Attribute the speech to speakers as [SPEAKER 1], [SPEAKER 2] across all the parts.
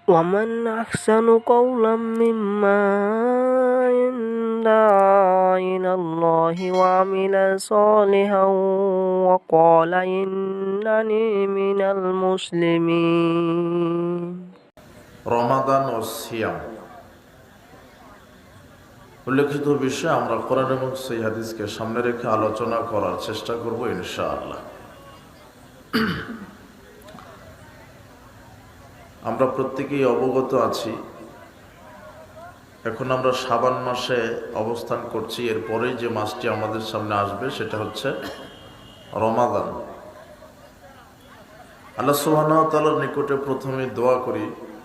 [SPEAKER 1] ومن أحسن قولا ممن دعا إلى الله وعمل صالحا وقال إنني من المسلمين
[SPEAKER 2] রমাদান ও সিয়াম উল্লেখিত বিষয়ে আমরা কোরআন এবং সেই হাদিসকে সামনে রেখে আলোচনা করার চেষ্টা করব ইনশাআল্লাহ। আমরা প্রত্যেকেই অবগত আছি, এখন আমরা শাবান মাসে অবস্থান করছি। এরপরেই যে মাসটি আমাদের সামনে আসবে সেটা হচ্ছে রমাদান। আল্লাহ সুবহানাহু ওয়া তাআলার নিকটে প্রথমে দোয়া করি,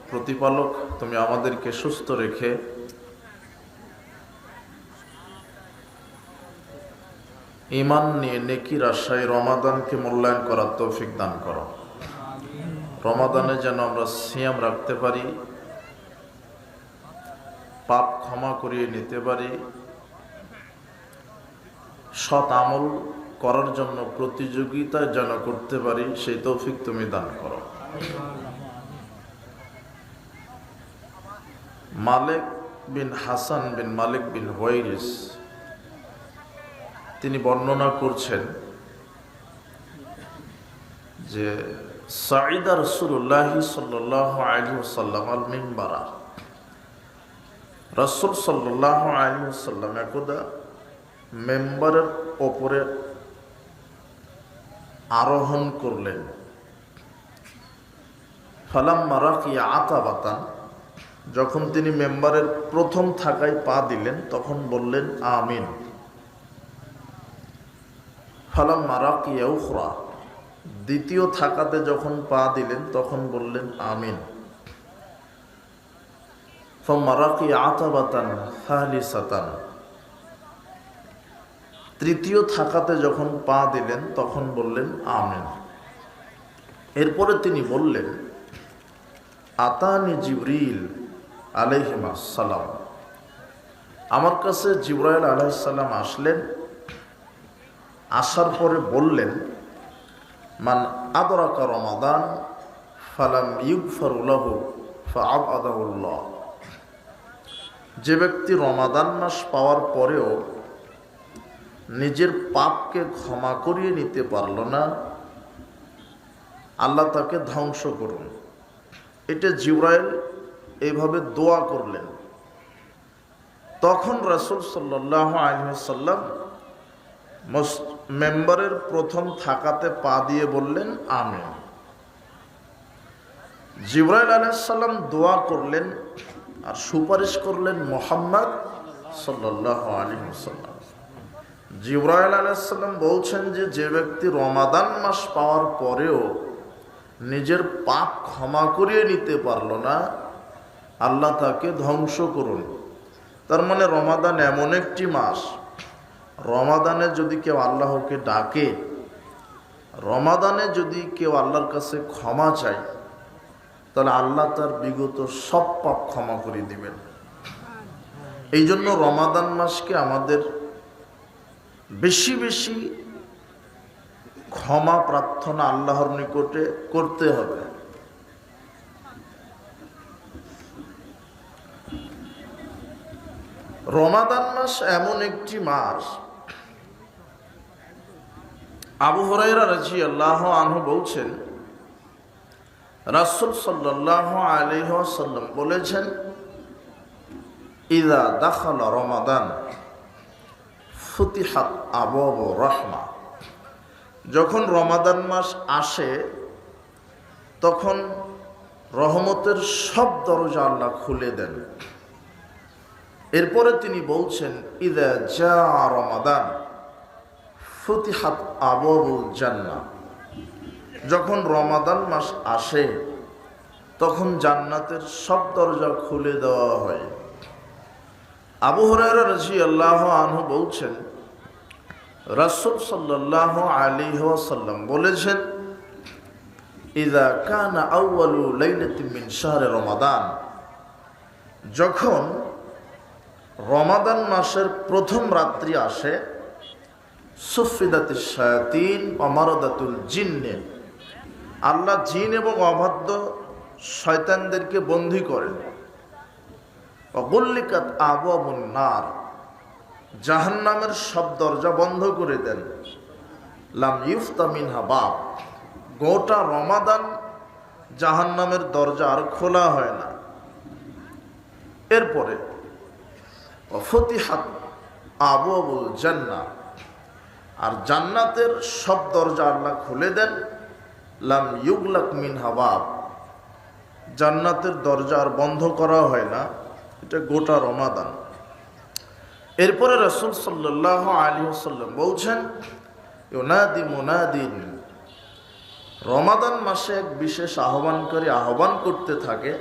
[SPEAKER 2] প্রতিপালক তুমি আমাদেরকে সুস্থ রেখে ঈমান নিয়ে নেকির আশায় রমাদানকে মূল্যায়ন করার তৌফিক দান করো। রমাদানে যেন আমরা সিয়াম রাখতে পারি, পাপ ক্ষমা করিয়ে নিতে পারি, সৎ আমল করার জন্য প্রতিযোগিতা যেন করতে পারি, সেই তৌফিক তুমি দান করো। মালিক বিন হাসান বিন মালিক বিন হুয়াইরিস তিনি বর্ণনা করছেন যে সাঈদা রাসূলুল্লাহ সাল্লাল্লাহু আলাইহি ওয়াসাল্লাম আল মিম্বারা, রাসূল সাল্লাল্লাহু আলাইহি ওয়াসাল্লাম একদা মেম্বারের উপরে আরোহণ করলেন। ফালাম্মা রাকিয়া আতাবাতান, যখন তিনি মেম্বারের প্রথম থাকায় পা দিলেন তখন বললেন আমিন। ফালাম্মা রাকিয়া উখরা, দ্বিতীয় থাকাতে যখন পা দিলেন তখন বললেন আমিন। ফাম্মা রাকিয়া আতাবাতান সালিসাতান, তৃতীয় থাকাতে যখন পা দিলেন তখন বললেন আমিন। এরপরে তিনি বললেন আতানি জিবরিল আলাইহিস সালাম, আমার কাছে জিবরাইল আলাইহিস সালাম আসলেন। আসার পরে বললেন মান আদরাকা রমাদান ফালাম ইগফার লাহু ফাআবাদাহুল্লাহ, যে ব্যক্তি রমাদান মাস পাওয়ার পরেও নিজের পাপকে ক্ষমা করিয়ে নিতে পারল না, আল্লাহ তাকে ধ্বংস করুন। এটা জিবরাইল এইভাবে দোয়া করলেন। তখন রাসূল সাল্লাল্লাহু আলাইহি ওয়াসাল্লাম মেম্বারের প্রথম থাকাতে পা দিয়ে বললেন আমিন। জিবরাইল আলাইহিস সালাম দোয়া করলেন আর সুপারিশ করলেন মুহাম্মদ সাল্লাল্লাহু আলাইহি ওয়াসাল্লাম। জিবরাইল আলাইহিস সালাম বলছেন যে ব্যক্তি রমাদান মাস পাওয়ার পরেও নিজের পাপ ক্ষমা করিয়ে নিতে পারল না, আল্লাহ তাকে ধ্বংস করুন। তার মানে রমাদান এমন একটি মাস, রমাদানে যদি কেউ আল্লাহকে ডাকে, রমাদানে যদি কেউ আল্লাহর কাছে ক্ষমা চায়, তাহলে আল্লাহ তার বিগত সব পাপ ক্ষমা করে দিবেন। এই জন্য রমাদান মাসকে আমাদের বেশি বেশি ক্ষমা প্রার্থনা আল্লাহর নিকটে করতে হবে। রমাদান মাস এমন একটি মাস, আবু হুরায়রা রাদিয়াল্লাহু আনহু বলছেন রাসূল সাল্লাল্লাহু আলাইহি ওয়াসাল্লাম বলেছেন ইযা দাখালা রমাদান ফুতিহাত আবওয়াবু রাহমা, যখন রমাদান মাস আসে তখন রহমতের সব দরজা আল্লাহ খুলে দেন। এরপরে তিনি বলছেন ইযা জাআ রমাদান ফুতিহাত আবওয়াবুল জান্নাহ, যখন রমাদান মাস আসে তখন জান্নাতের সব দরজা খুলে দেওয়া হয়। আবু হুরায়রা রাদিয়াল্লাহু আনহু বলছেন রাসূল সাল্লাল্লাহু আলাইহি ওয়াসাল্লাম বলেছেন ইযা কানা আউয়ালু লাইলাতিন মিন শাহরি রমাদান, যখন রমাদান মাসের প্রথম রাত্রি আসে, সুফিদাতিশ শায়াতিন ওয়া মারাদাতুল জিন্নে, আল্লাহ জিন এবং অবাধ্য শয়তানদেরকে বন্দী করেন। অগুল্লিকাত আবওয়াবুন নার, জাহান্নামের সব দরজা বন্ধ করে দেন। লাম ইফতা মিনহা বাব, গোটা রমাদান জাহান্নামের দরজা আর খোলা হয় না। এরপরে ফতিহাত আবওয়াবুল জান্নাহ, আর জান্নাতের সব দরজা আল্লাহ খুলে দেন। লাম ইউগলাক মিনহা বাব, জান্নাতের দরজা আর বন্ধ করা হয় না। এটা গোটা রমাদান। এরপরে রাসূল সাল্লাল্লাহু আলাইহি ওয়াসাল্লাম বলছেন, ইউনাদি মুনাদিন, রমাদান মাসে এক বিশেষ আহ্বানকারী আহ্বান করতে থাকে,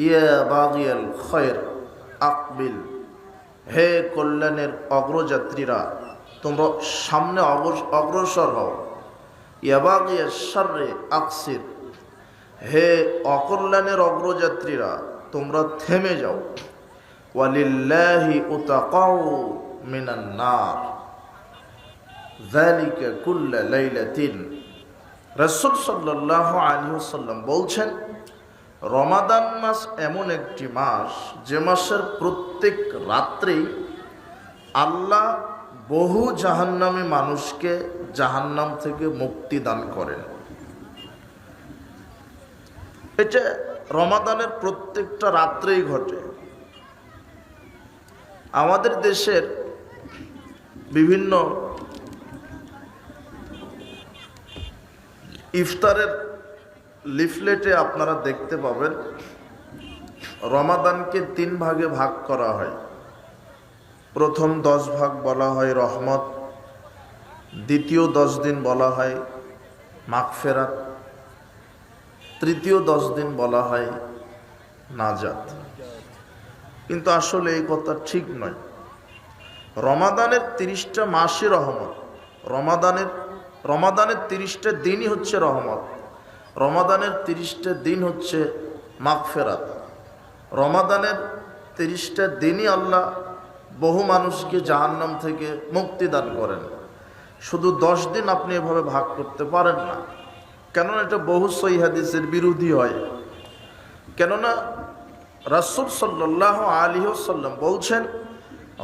[SPEAKER 2] ইয়া বাগিয়াল খায়র আকবিল, হে কল্যাণের অগ্রযাত্রীরা তোমরা সামনে অগ্রসর হও। ইয়া বাগিয়াশ শাররি আকসির, হে অকল্যাণের অগ্রযাত্রীরা তোমরা থেমে যাও। ওয়ালিল্লাহি উতাকাউ মিনান নার যালিকা কুল্লা লাইলাতিন। রাসূল সাল্লাল্লাহু আলাইহি ওয়াসাল্লাম বলছেন, রমাদান মাস এমন একটি মাস যে মাসের প্রত্যেক রাত্রেই আল্লাহ বহু জাহান্নামী মানুষকে জাহান্নাম থেকে মুক্তি দান করেন। এটা রমাদানের প্রত্যেকটা রাত্রেই ঘটে। আমাদের দেশের বিভিন্ন ইফতারের লিফলেটে আপনারা দেখতে পাবেন রমাদানকে 3 ভাগে ভাগ করা হয়। প্রথম 10 ভাগ বলা হয় রহমত, দ্বিতীয় 10 দিন বলা হয় মাগফিরাত, তৃতীয় 10 দিন বলা হয় নাজাত। কিন্তু আসলে এই কথা ঠিক নয়। রমাদানের 30টা মাসই রহমত, রমাদানের 30টা দিনই হচ্ছে রহমত, রমাদানের 30টা দিন হচ্ছে মাগফিরাত, রমাদানের 30টা দিনই আল্লাহ বহু মানুষকে জাহান্নাম থেকে মুক্তি দান করেন। শুধু 10 দিন আপনি এভাবে ভাগ করতে পারেন না, কেননা এটা বহু সহিহ হাদিসের বিরোধী হয়। কেননা রাসূল সাল্লাল্লাহু আলাইহি ওয়াসাল্লাম বলছেন,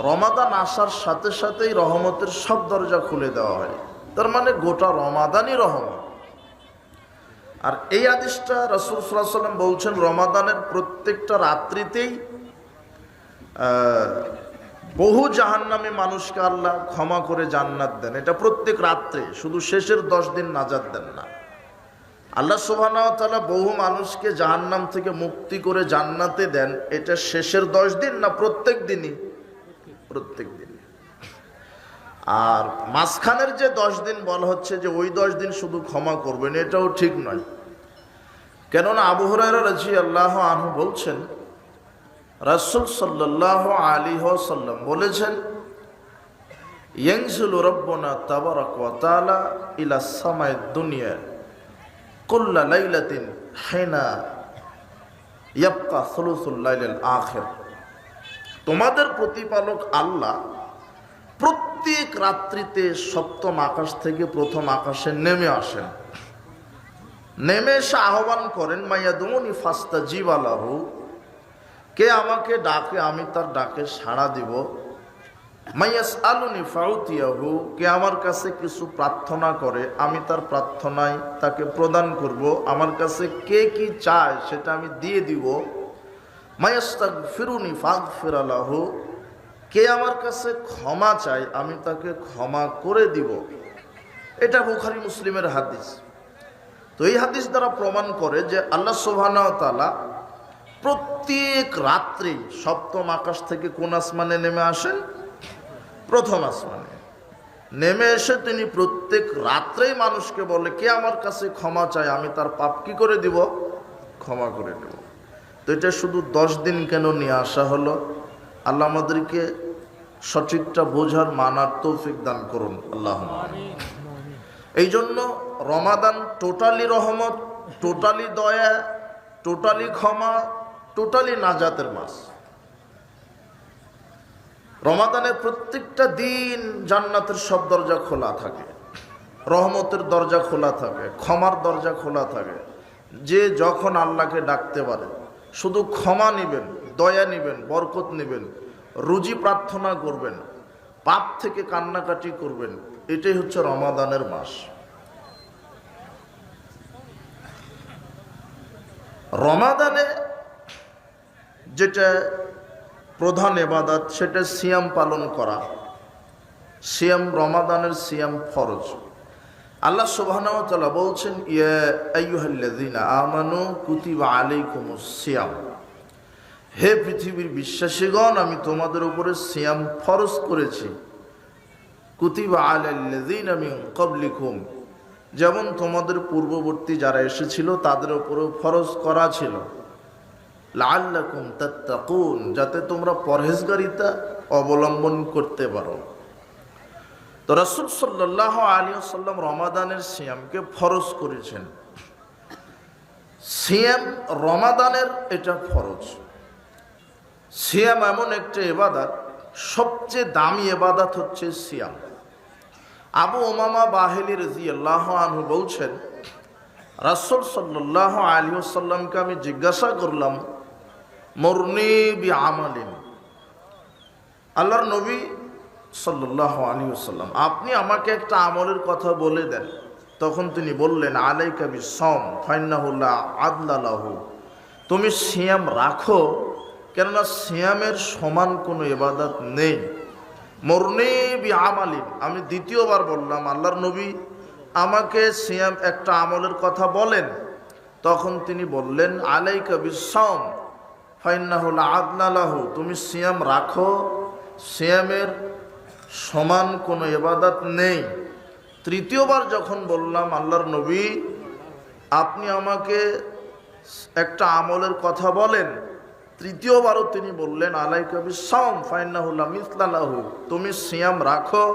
[SPEAKER 2] রমাদান আসার সাথে সাথেই রহমতের সব দরজা খুলে দেওয়া হয়। তার মানে গোটা রমাদানই রহমত। আর এই হাদিসটা রাসূল সাল্লাল্লাহু আলাইহি ওয়াসাল্লাম বলছেন, রমাদানের প্রত্যেকটা রাত্রিতেই বহু জাহান্নামী মানুষকে আল্লাহ ক্ষমা করে জান্নাত দেন। এটা প্রত্যেক রাত্রে, শুধু শেষের 10 দিন নাজাত দেন না। আল্লাহ সুবহানাহু ওয়া তাআলা বহু মানুষকে জাহান্নাম থেকে মুক্তি করে জান্নাতে দেন। এটা শেষের 10 দিন না প্রত্যেক দিনই? প্রত্যেক দিন। আর মাঝখানের যে 10 দিন বলা হচ্ছে যে ওই 10 দিন শুধু ক্ষমা করবেন, এটাও ঠিক নয়। কেননা আবু হুরায়রা রাদিয়াল্লাহু আনহু বলছেন, রাসূল সাল্লাল্লাহু আলাইহি ওয়াসাল্লাম বলেছেন, ইয়ানজিলু রাব্বুনা তাবারাক ওয়া তাআলা ইলা সামাইদ দুনিয়া কুল্লা লাইলাতিন হিনা ইয়াবকা সুলুসুল লাইলিল আখির। তোমাদের প্রতিপালক আল্লাহ প্রত্যেক রাত্রিতে সপ্তম আকাশ থেকে প্রথম আকাশে নেমে আসেন। নেমে এসে আহ্বান করেন, মাইয়াদুনি ফাস্তাজিবা লাহু, কে আমাকে ডাকে আমি তার ডাকে সাড়া দিব। মাইয়াসআলুনি ফাউতিয়াহু, কে আমার কাছে কিছু প্রার্থনা করে আমি তার প্রার্থনায় তাকে প্রদান করব। আমার কাছে কে কি চায় সেটা আমি দিয়ে দিব। মাইয়াস্তাগফিরুনি ফাগফিরা লাহু, কে আমার কাছে ক্ষমা চায় আমি তাকে ক্ষমা করে দিব। এটা বুখারী মুসলিমের হাদিস। তো এই হাদিস দ্বারা প্রমাণ করে যে আল্লাহ সুবহানাহু ওয়া তাআলা প্রত্যেক রাত্রি সপ্তম আকাশ থেকে কোন আসমানে নেমে আসেন? প্রথম আসমানে নেমে এসে তিনি প্রত্যেক রাত্রেই মানুষকে বলে, কে আমার কাছে ক্ষমা চায় আমি তার পাপ কি করে দিব? ক্ষমা করে দেব। তো এটা শুধু 10 দিন কেন নিয়ে আসা হলো? আল্লাহ আমাদেরকে সঠিকটা বোঝার মানার তৌফিক দান করুন, আল্লাহুম্মা আমিন। এই জন্য রমাদান টোটালি রহমত, টোটালি দয়া, টোটালি ক্ষমা, টোটালি নাজাতের মাস। রমাদানের প্রত্যেকটা দিন জান্নাতের সব দরজা খোলা থাকে, রহমতের দরজা খোলা থাকে, ক্ষমার দরজা খোলা থাকে, যে যখন আল্লাহকে ডাকতে পারে, শুধু ক্ষমা নেবেন, দয়া নেবেন, বরকত নেবেন, রুজি প্রার্থনা করবেন, পাপ থেকে কান্নাকাটি করবেন, এটাই হচ্ছে রমাদানের মাস। রমাদানে যেটা প্রধান ইবাদত সেটা সিয়াম পালন করা। সিয়াম, রমাদানের সিয়াম ফরজ। আল্লাহ সুবহানাহু ওয়া তাআলা বলছেন, ইয়া আইয়ুহাল্লাযীনা আমানু কুতিবা আলাইকুমুস সিয়াম, হে পৃথিবীর বিশ্বাসীগণ, আমি তোমাদের উপরে সিয়াম ফরজ করেছি। কুতিবা আলাল্লাযীনা মিন ক্বাবলিকুম, যেমন তোমাদের পূর্ববর্তী যারা এসেছিল তাদের উপরেও ফরজ করা ছিল। লাআল্লাকুম তাত্তাকুন, যাতে তোমরা পরহেজগারিতা অবলম্বন করতে পারো। তো রাসূল সাল্লাল্লাহু আলাইহি ওয়াসাল্লাম রমাদানের সিয়ামকে ফরজ করেছেন। সিয়াম রমাদানের এটা ফরজ। সিয়াম এমন একটা ইবাদত, সবচেয়ে দামি ইবাদত হচ্ছে সিয়াম। আবু উমামা বাহিলি রাদিয়াল্লাহু আনহু বলছেন, রাসূল সাল্লাল্লাহু আলাইহি ওয়াসাল্লামকে আমি জিজ্ঞাসা করলাম, মুরনি বিআমালিন, আল্লাহর নবী সাল্লাল্লাহু আলাইহি ওয়াসাল্লাম, আপনি আমাকে একটা আমলের কথা বলে দেন। তখন তিনি বললেন, আলাইকা বিসসাম ফাইন্নাহু লা আদলা লাহু, তুমি সিয়াম রাখো, কেননা সিয়ামের সমান কোনো ইবাদত নেই। মুরনি বিআমালিন, আমি দ্বিতীয়বার বললাম, আল্লাহর নবী আমাকে সিয়াম একটা আমলের কথা বলেন। তখন তিনি বললেন, আলাইকা বিসসাম ফাইন্নাহু লা আদলা লাহু, তুমি সিয়াম রাখো, সিয়ামের সমান কোনো ইবাদত নেই। তৃতীয়বার যখন বললাম, আল্লাহর নবী আপনি আমাকে একটা আমলের কথা বলেন, তৃতীয়বারও তিনি বললেন, আলাইকা বিসসাম ফাইন্নাহু লা মিসলা লাহু, তুমি সিয়াম রাখো,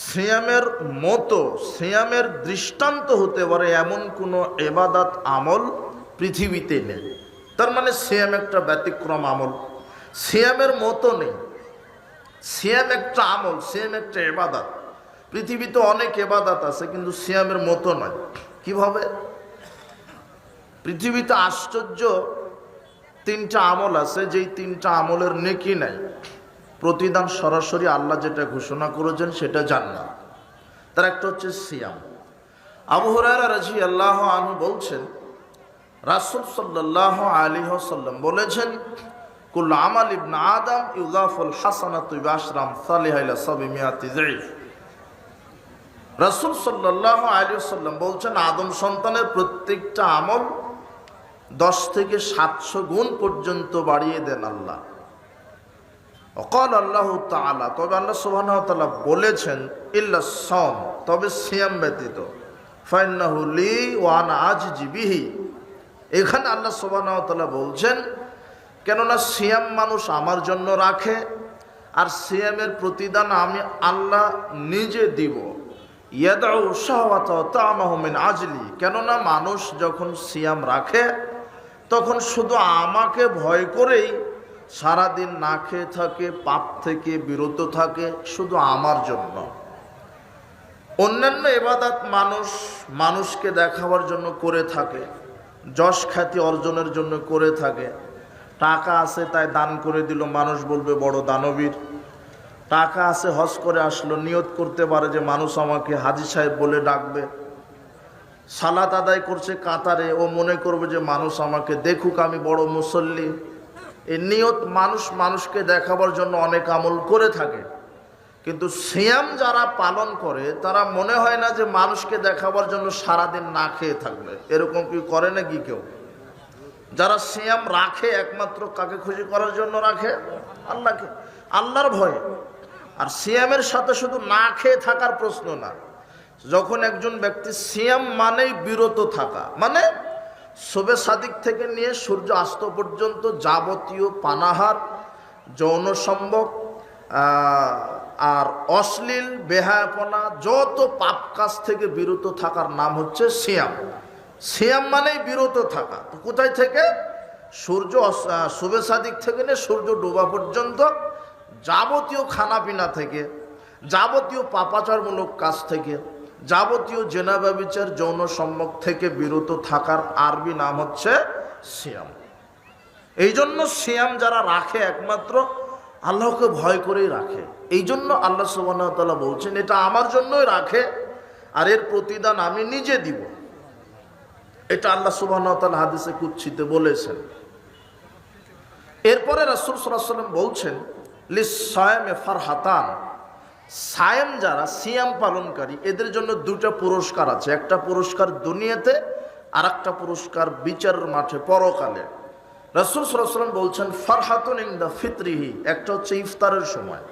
[SPEAKER 2] সিয়ামের মতো, সিয়ামের দৃষ্টান্ত হতে পারে এমন কোনো ইবাদত আমল পৃথিবীতে নেই। তার মানে সিয়াম একটা ব্যতিক্রম আমল, সিয়ামের মতো নেই। সিয়াম একটা আমল, সিয়াম একটা ইবাদত। পৃথিবীতে অনেক ইবাদত আছে, কিন্তু সিয়ামের মতো নয়। কিভাবে? পৃথিবীতে আশ্চর্য তিনটা আমল আছে, যেই তিনটা আমলের নেকি নাই। প্রতিদান সরাসরি আল্লাহ যেটা ঘোষণা করেছেন সেটা জান্নাত। তার একটা হচ্ছে সিয়াম। আবু হুরায়রা রাদিয়াল্লাহু আনহু বলছেন, রাসূল সাল্লাল্লাহু আলাইহি ওয়াসাল্লাম বলেছেন, কুল্লু আমাল ইবনে আদম ইউযাফুল হাসানাতু বিআশরি আমসালিহা ইলা 700 যায়ফ। রাসূল সাল্লাল্লাহু আলাইহি ওয়াসাল্লাম বলছেন, আদম সন্তানের প্রত্যেকটা আমল 10 থেকে 700 গুণ পর্যন্ত বাড়িয়ে দেন আল্লাহ। ওয়াকাল আল্লাহু তাআলা, তবে আল্লাহ সুবহানাহু ওয়া তাআলা বলেছেন, ইল্লা সাওম, তবে সিয়াম ব্যতীত, ফাইন্নাহু লি ওয়া আনা আজজি বিহি। এখানে আল্লাহ সুবহানাহু ওয়া তাআলা বলছেন, কেননা সিয়াম মানুষ আমার জন্য রাখে, আর সিয়ামের প্রতিদান আমি আল্লাহ নিজে দিব। ইয়াদউ শাহওয়াতা ওয়া তা'মাহু মিন আজলি, কেননা মানুষ যখন সিয়াম রাখে তখন শুধু আমাকে ভয় করেই সারাদিন না খেয়ে থাকে, পাপ থেকে বিরত থাকে, শুধু আমার জন্য। অন্যান্য ইবাদত মানুষ মানুষকে দেখাবার জন্য করে থাকে, যশ খ্যাতি অর্জনের জন্য করে থাকে। টাকা আছে তাই দান করে দিল, মানুষ বলবে বড় দানবীর। টাকা আছে, হজ করে আসলো, নিয়ত করতে পারে যে মানুষ আমাকে হাজী সাহেব বলে ডাকবে। সালাত আদায় করছে কাতারে, ও মনে করবে যে মানুষ আমাকে দেখুক আমি বড় মুসল্লি। এই নিয়ত মানুষ মানুষকে দেখাবার জন্য অনেক আমল করে থাকে, কিন্তু সিয়াম যারা পালন করে তারা মনে হয় না যে মানুষকে দেখাবার জন্য সারাদিন না খেয়ে থাকবে। এরকম কি করে নাকি কেউ? যারা সিয়াম রাখে একমাত্র কাকে খুশি করার জন্য রাখে? আল্লাহকে, আল্লাহর ভয়ে। আর সিয়ামের সাথে শুধু না খেয়ে থাকার প্রশ্ন না। যখন একজন ব্যক্তি সিয়াম মানেই বিরত থাকা, মানে শবে সাদিক থেকে নিয়ে সূর্য অস্ত পর্যন্ত যাবতীয় পানাহার, যৌন সম্ভোগ আর অশ্লীল বেহায়াপনা, যত পাপ কাজ থেকে বিরত থাকার নাম হচ্ছে সিয়াম। সিয়াম মানেই বিরত থাকা। তো কোথায় থেকে? সূর্য শবে সাদিক থেকে নিয়ে সূর্য ডোবা পর্যন্ত যাবতীয় খানাপিনা থেকে, যাবতীয় পাপাচারমূলক কাজ থেকে, যাবতীয় জেনা ব্যভিচার যৌন সম্ভোগ থেকে বিরত থাকার আরবি নাম হচ্ছে সিয়াম। এই জন্য সিয়াম যারা রাখে একমাত্র আল্লাহকে ভয় করেই রাখে। এই জন্য আল্লাহ সুবহানাহু ওয়া তাআলা বলছেন এটা আমার জন্যই রাখে আর এর প্রতিদান আমি নিজে দিব। এটা আল্লাহ সুবহানাহু ওয়া তাআলা হাদিসে কুদসিতে বলেছেন। এরপরে রাসূল সাল্লাল্লাহু আলাইহি ওয়াসাল্লাম বলছেন লিস-সায়ামে ফারহাতান, সায়াম যারা সিয়াম পালনকারী এদের জন্য দুটো পুরস্কার আছে। একটা পুরস্কার দুনিয়াতে আর একটা পুরস্কার বিচারের মাঠে পরকালে। রাসূল সাল্লাল্লাহু আলাইহি ওয়াসাল্লাম বলছেন ফারহাতুন ইনদা ফিতরিহি, একটা হচ্ছে ইফতারের সময়।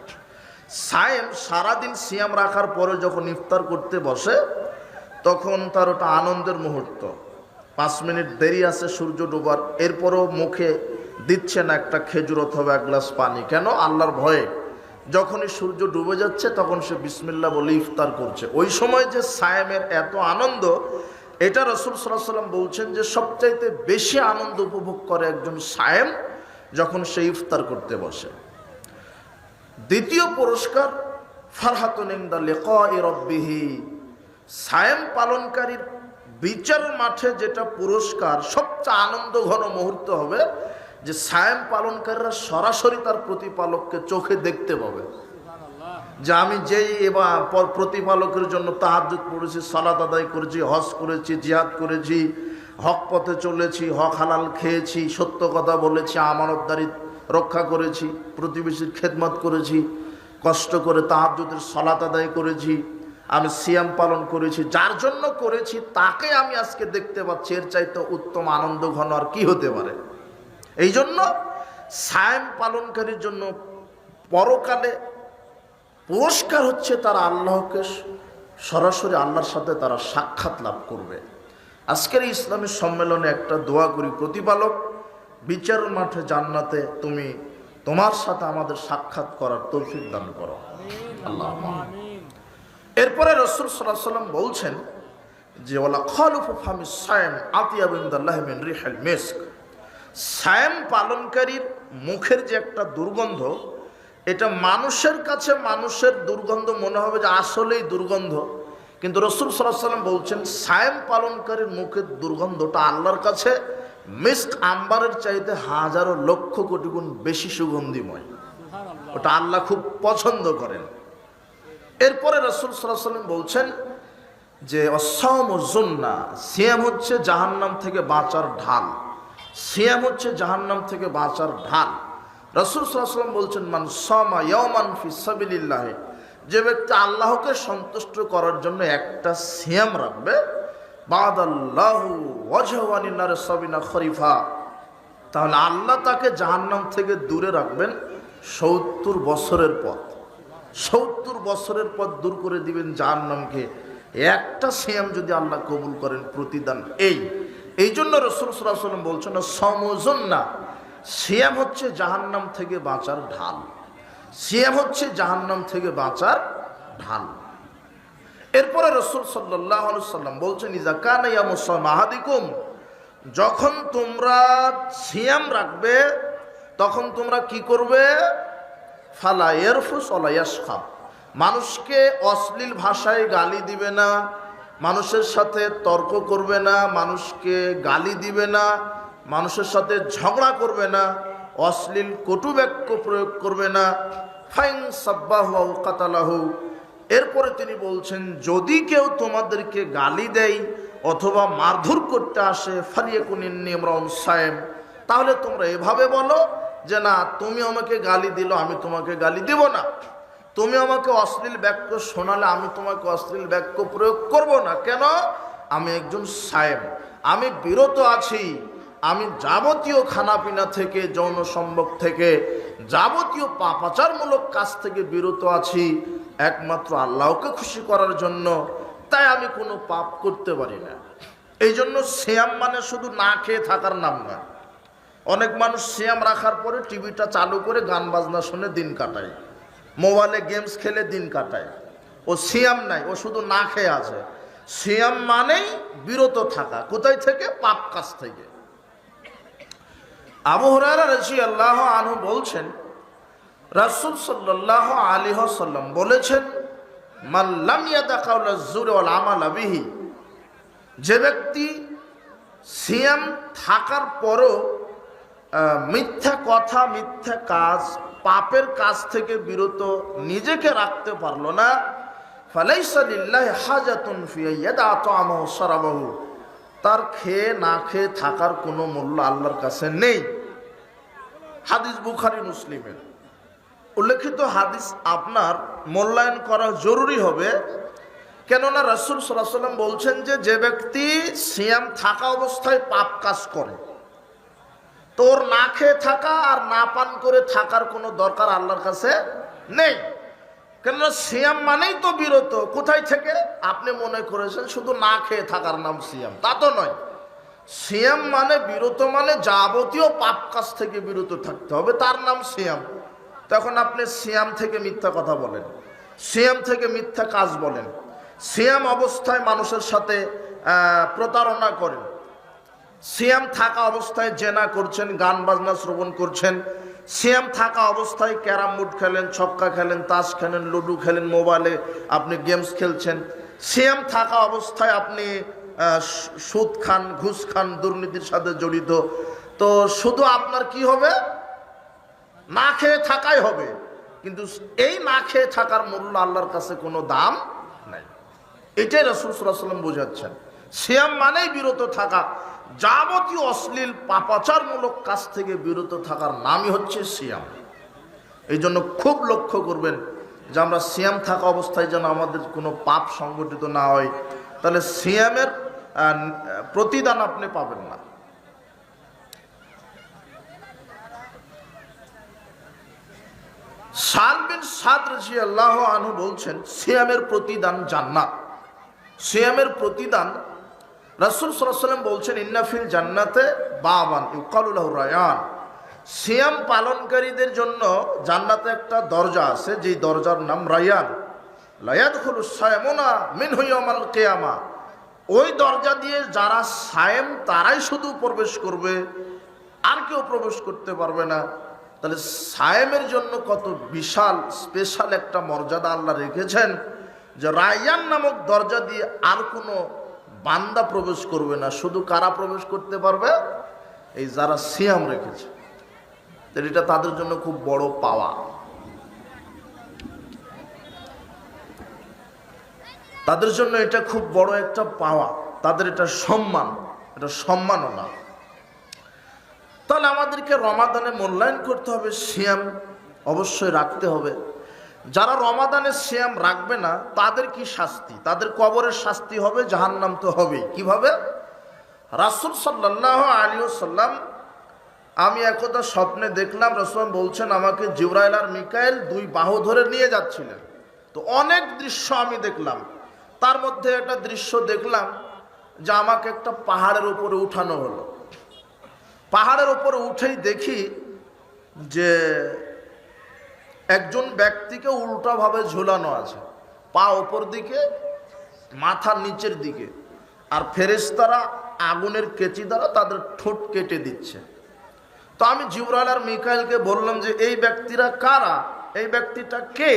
[SPEAKER 2] সায়েম সারাদিন সিয়াম রাখার পরে যখন ইফতার করতে বসে তখন তার ওটা আনন্দের মুহূর্ত। 5 মিনিট দেরি আছে সূর্য ডোবার, এরপরও মুখে দিচ্ছে না একটা খেজুর অথবা এক গ্লাস পানি। কেন? আল্লাহর ভয়ে। যখনই সূর্য ডুবে যাচ্ছে তখন সে বিসমিল্লাহ বলে ইফতার করছে। ওই সময় যে সায়েমের এত আনন্দ, এটা রাসূল সাল্লাল্লাহু আলাইহি ওয়াসাল্লাম বলছেন যে সবচাইতে বেশি আনন্দ উপভোগ করে একজন সায়েম যখন সে ইফতার করতে বসে। দ্বিতীয় পুরস্কার ফারহাতুন ইনদা লিকাই রাব্বিহি, সায়েম পালনকারীর বিচার মাঠে যেটা পুরস্কার সবচেয়ে আনন্দ ঘন মুহূর্ত হবে যে সায়েম পালনকারীরা সরাসরি তার প্রতিপালককে চোখে দেখতে পাবে। যে আমি যেই এবার প্রতিপালকের জন্য তাহাজ্জুদ পড়েছি, সালাত আদায় করেছি, হজ করেছি, জিহাদ করেছি, হক পথে চলেছি, হক হালাল খেয়েছি, সত্য কথা বলেছি, আমানতদারি রক্ষা করেছি, প্রতিবেশীর খেদমত করেছি, কষ্ট করে তাহাজ্জুদের সালাত আদায় করেছি, আমি সিয়াম পালন করেছি, যার জন্য করেছি তাকে আমি আজকে দেখতে পাচ্ছি। এর চাইতে উত্তম আনন্দ ঘন আর কি হতে পারে? এই জন্য সায়েম পালনকারীর জন্য পরকালে পুরস্কার হচ্ছে তারা আল্লাহকে সরাসরি আল্লাহর সাথে তারা সাক্ষাৎ লাভ করবে। আজকের ইসলামী সম্মেলনে একটা দোয়া করি, প্রতিপালক বিচার মাঠে জান্নাতে তুমি তোমার সাথে আমাদের সাক্ষাৎ করার তৌফিক দান করো, আল্লাহ। এরপরে রাসূল সাল্লাল্লাহু আলাইহি ওয়াসাল্লাম বলছেন যে ওয়ালা খালুফু ফামিস সায়েম আতিয়াবু ইনদাল্লাহি মিন রিহিল মিস্ক, সায়েম পালনকারীর মুখের যে একটা দুর্গন্ধ, এটা মানুষের কাছে মানুষের দুর্গন্ধ মনে হবে যে আসলেই দুর্গন্ধ, কিন্তু রাসূল সাল্লাল্লাহু আলাইহি ওয়াসাল্লাম বলছেন সায়েম পালনকারীর মুখের দুর্গন্ধটা আল্লাহর কাছে মিস্ক আম্বারের চাইতে হাজারো লক্ষ কোটি গুণ বেশি সুগন্ধিময়। ওটা আল্লাহ খুব পছন্দ করেন। এরপরে রাসূল সাল্লাল্লাহু আলাইহি ওয়াসাল্লাম বলছেন যে আস-সাওমু জুন্নাহ, সিয়াম হচ্ছে জাহান্নাম থেকে বাঁচার ঢাল। সিয়াম হচ্ছে জাহান্নাম থেকে বাঁচার ঢাল। রাসূল সাল্লাল্লাহু আলাইহি ওয়াসাল্লাম বলছেন মান সামা ইয়াওমান ফি সাবিলিল্লাহ, যে ব্যক্তি আল্লাহকে সন্তুষ্ট করার জন্য একটা সিয়াম রাখবে, বাদাল্লাহু ওয়াজহু আনিন নার সাবিনা খরিফা, তাহলে আল্লাহ তাকে জাহান্নাম থেকে দূরে রাখবেন 70 বছরের পথ। 70 বছরের পথ দূর করে দিবেন জাহান্নামকে। একটা সিয়াম যদি আল্লাহ কবুল করেন প্রতিদান এই জন্য রাসূল সাল্লাল্লাহু আলাইহি ওয়াসাল্লাম বলছেন সাওমুজুন্নাহ, সিয়াম হচ্ছে জাহান্নাম থেকে বাঁচার ঢাল। সিয়াম হচ্ছে জাহান্নাম থেকে বাঁচার ঢাল। এরপরে রাসূল সাল্লাল্লাহু আলাইহি ওয়াসাল্লাম বলছেন ইযা কানা ইয়ামু সাওম আহাদিকুম, যখন তোমরা সিয়াম রাখবে তখন তোমরা কি করবে? ফালা ইয়ারফুস ওয়ালা ইয়াসখাব, মানুষকে অশ্লীল ভাষায় গালি দিবে না, মানুষের সাথে তর্ক করবে না, মানুষকে গালি দিবে না, মানুষের সাথে ঝগড়া করবে না, অশ্লীল কটু বাক্য প্রয়োগ করবে না। ফাইন সাব্বাহু আও কাতালাহু, এরপরে তিনি বলছেন যদি কেউ তোমাদেরকে গালি দেয় অথবা মারধর করতে আসে, ফালিয়াকুন ইন্নী ইমরাউন সায়েম, তাহলে তোমরা এভাবে বলো যে না, তুমি আমাকে গালি দিলো, আমি তোমাকে গালি দেব না। তুমি আমাকে অশ্লীল বাক্য শোনালে আমি তোমাকে অশ্লীল বাক্য প্রয়োগ করব না। কেন? আমি একজন সায়েম, আমি বিরত আছি, আমি যাবতীয় খানাপিনা থেকে, যৌন সম্ভোগ থেকে, যাবতীয় পাপাচারমূলক কাজ থেকে বিরত আছি একমাত্র আল্লাহকে খুশি করার জন্য, তাই আমি কোনো পাপ করতে পারি না। এই জন্য সিয়াম মানে শুধু না খেয়ে থাকার নাম না। অনেক মানুষ সিয়াম রাখার পরে টিভিটা চালু করে গান বাজনা শুনে দিন কাটায়, মোবাইলে গেমস খেলে দিন কাটায়। ও সিয়াম নাই, ও শুধু না খেয়ে আছে। সিয়াম মানেই বিরত থাকা, কোথায় থেকে? পাপ কাজ থেকে। আবু হুরায়রা রাদিয়াল্লাহু আনহু বলছেন রাসূল সাল্লাল্লাহু আলাইহি ওয়াসাল্লাম বলেছেন মান লাম ইয়াদা কাওলা যুর ওয়াল আমালা বিহি, যে ব্যক্তি সিয়াম থাকার পরও মিথ্যা কথা, মিথ্যা কাজ, পাপের কাজ থেকে বিরত নিজেকে রাখতে পারলো না, ফালাইসা লিল্লাহি হাজাতুন ফি ইয়াদা তা'আমাহু শারাবাহু, তার খেয়ে না খেয়ে থাকার কোনো মূল্য আল্লাহর কাছে নেই। হাদিস বুখারী মুসলিমের উল্লেখিত হাদিস আপনার মূল্যায়ন করা জরুরি হবে, কেননা রাসূল সাল্লাল্লাহু আলাইহি ওয়াসাল্লাম বলছেন যে যে ব্যক্তি সিয়াম থাকা অবস্থায় পাপ কাজ করে, তোর না খেয়ে থাকা আর না পান করে থাকার কোনো দরকার আল্লাহর কাছে নেই। কেননা সিয়াম মানেই তো বিরত। কোথায় থেকে? আপনি মনে করেছেন শুধু না খেয়ে থাকার নাম সিয়াম, তা তো নয়। সিয়াম মানে বিরত, মানে যাবতীয় পাপ কাজ থেকে বিরত থাকতে হবে, তার নাম সিয়াম। তখন আপনি সিয়াম থেকে মিথ্যা কথা বলেন, সিয়াম থেকে মিথ্যা কাজ বলেন, সিয়াম অবস্থায় মানুষের সাথে প্রতারণা করেন, সিয়াম থাকা অবস্থায় জেনা করছেন, গান বাজনা শ্রবণ করছেন, সিয়াম থাকা অবস্থায় ক্যারাম বোর্ড খেলেন, ছক্কা খেলেন, তাস খেলেন, লুডু খেলেন, মোবাইলে আপনি গেমস খেলছেন, সিয়াম থাকা অবস্থায় আপনি সুদ খান, ঘুষ খান, দুর্নীতির সাথে জড়িত। তো শুধু আপনার কি হবে? না খেয়ে থাকাই হবে, কিন্তু এই না খেয়ে থাকার মূল্য আল্লাহর কাছে কোনো দাম নাই। এটাই রাসূল সাল্লাল্লাহু আলাইহি ওয়াসাল্লাম বোঝাচ্ছেন। সিয়াম মানেই বিরত থাকা, যাবতীয় অশ্লীল পাপাচারমূলক কাজ থেকে বিরত থাকার নামই হচ্ছে সিয়াম। এই জন্য খুব লক্ষ্য করবেন যে আমরা সিয়াম থাকা অবস্থায় যেন আমাদের কোনো পাপ সংগঠিত না হয়, তাহলে সিয়ামের প্রতিদান আপনি পাবেন না। সাল বিন সাদ রাদিয়াল্লাহু আনহু বলছেন, সিয়ামের প্রতিদান জান্নাত। সিয়ামের প্রতিদান রাসূল সাল্লাল্লাহু আলাইহি ওয়াসাল্লাম বলছেন, ইন্না ফিল জান্নাতে বাবান ইউকালু লাহু রায়ান, সিয়াম পালনকারীদের জন্য জান্নাতে একটা দরজা আছে, যেই দরজার নাম রায়ান। লা ইয়াদখুলুস সায়ামুনা মিনহু ইয়াওমাল কিয়ামা, ওই দরজা দিয়ে যারা সায়েম তারাই শুধু প্রবেশ করবে, আর কেউ প্রবেশ করতে পারবে না। তাহলে সায়েমের জন্য কত বিশাল স্পেশাল একটা মর্যাদা আল্লাহ রেখেছেন, যে রায়ান নামক দরজা দিয়ে আর কোনো বান্দা প্রবেশ করবে না। শুধু কারা প্রবেশ করতে পারবে? এই যারা সিয়াম রেখেছে। এটা তাদের জন্য খুব বড় পাওয়া, তাদের জন্য এটা খুব বড় একটা পাওয়া, তাদের এটা সম্মান, এটা সম্মাননা। তাহলে আমাদেরকে রমাদানে মূল্যায়ন করতে হবে, সিয়াম অবশ্যই রাখতে হবে। যারা রমাদানে সিয়াম রাখবে না তাদের কি শাস্তি? তাদের কবরের শাস্তি হবে, জাহান্নাম তো হবেই। কিভাবে? রাসূল সাল্লাল্লাহু আলাইহি ওয়াসাল্লাম, আমি একদা স্বপ্নে দেখলাম, রাসূল বলছেন আমাকে জিবরাইল আর মিকাইল দুই বাহু ধরে নিয়ে যাচ্ছিলেন। তো অনেক দৃশ্য আমি দেখলাম, তার মধ্যে একটা দৃশ্য দেখলাম যে আমাকে একটা পাহাড়ের উপরে উঠানো হলো। পাহাড়ের উপরে উঠেই দেখি যে একজন ব্যক্তিকে উল্টাভাবে ঝুলানো আছে, পা উপর দিকে, মাথা নিচের দিকে, আর ফেরেশতারা আগুনের কেচি দ্বারা তাদের ঠোঁট কেটে দিচ্ছে। তো আমি জিবরাইল আর মিকাইলকে বললাম যে এই ব্যক্তিরা কারা, এই ব্যক্তিটা কে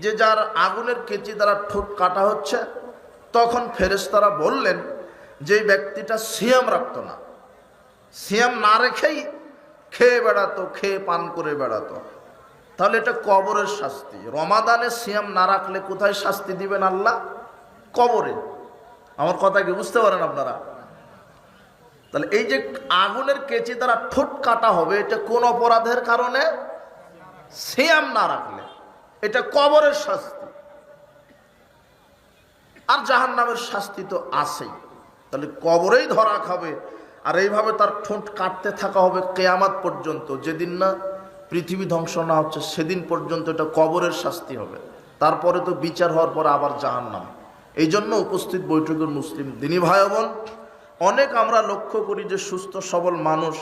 [SPEAKER 2] যে যার আগুনের কেচি দ্বারা ঠোঁট কাটা হচ্ছে? তখন ফেরেশতারা বললেন যে এই ব্যক্তিটা সিয়াম রাখতো না, সিয়াম না রেখেই খেয়ে বেড়াতো, খেয়ে পান করে বেড়াতো। তাহলে এটা কবরের শাস্তি। রমাদানে সিয়াম না রাখলে কোথায় শাস্তি দিবেন আল্লাহ? কবরে। আমার কথা কি বুঝতে পারেন আপনারা? তাহলে এই যে আগুনের কেচি দ্বারা ঠোঁট কাটা হবে, এটা কোন অপরাধের কারণে? সিয়াম না রাখলে। এটা কবরের শাস্তি। আর জাহান্নামের শাস্তি তো আছেই। তাহলে কবরেই ধরা খাবে, আর এইভাবে তার ঠোঁট কাটতে থাকা হবে কিয়ামত পর্যন্ত। যেদিন না পৃথিবী ধ্বংস না হচ্ছে সেদিন পর্যন্ত এটা কবরের শাস্তি হবে। তারপরে তো বিচার হওয়ার পর আবার জাহান্নাম। এই জন্য উপস্থিত বৈঠকের মুসলিম দিনী ভাই বোন, অনেক আমরা লক্ষ্য করি যে সুস্থ সবল মানুষ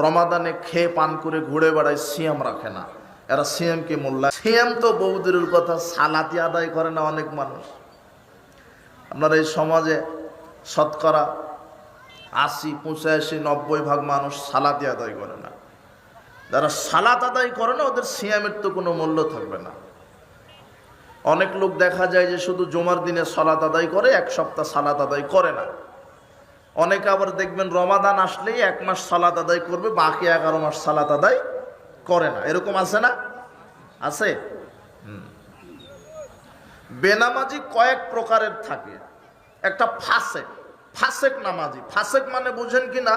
[SPEAKER 2] রমাদানে খেয়ে পান করে ঘুরে বেড়ায়, সিয়াম রাখে না। এরা সিয়ামকে মূল্যায়ন, সিয়াম তো বহুদূরের কথা, সালাতি আদায় করে না অনেক মানুষ। আপনার এই সমাজে শতকরা ৮০, ৮৫, ৯০% মানুষ সালাতি আদায় করে না। যারা সালাত আদায় করে না ওদের সিয়ামের তো কোনো মূল্য থাকবে না। অনেক লোক দেখা যায় যে শুধু জুমার দিনে সালাত আদায় করে, এক সপ্তাহ সালাত আদায় করে না। অনেকে আবার দেখবেন রমাদান আসলেই 1 মাস সালাত আদায় করবে, বাকি 11 মাস সালাত আদায় করে না। এরকম আছে না? আছে। বেনামাজি কয়েক প্রকারের থাকে। একটা ফাসেক নামাজি। ফাসেক মানে বুঝেন কি না?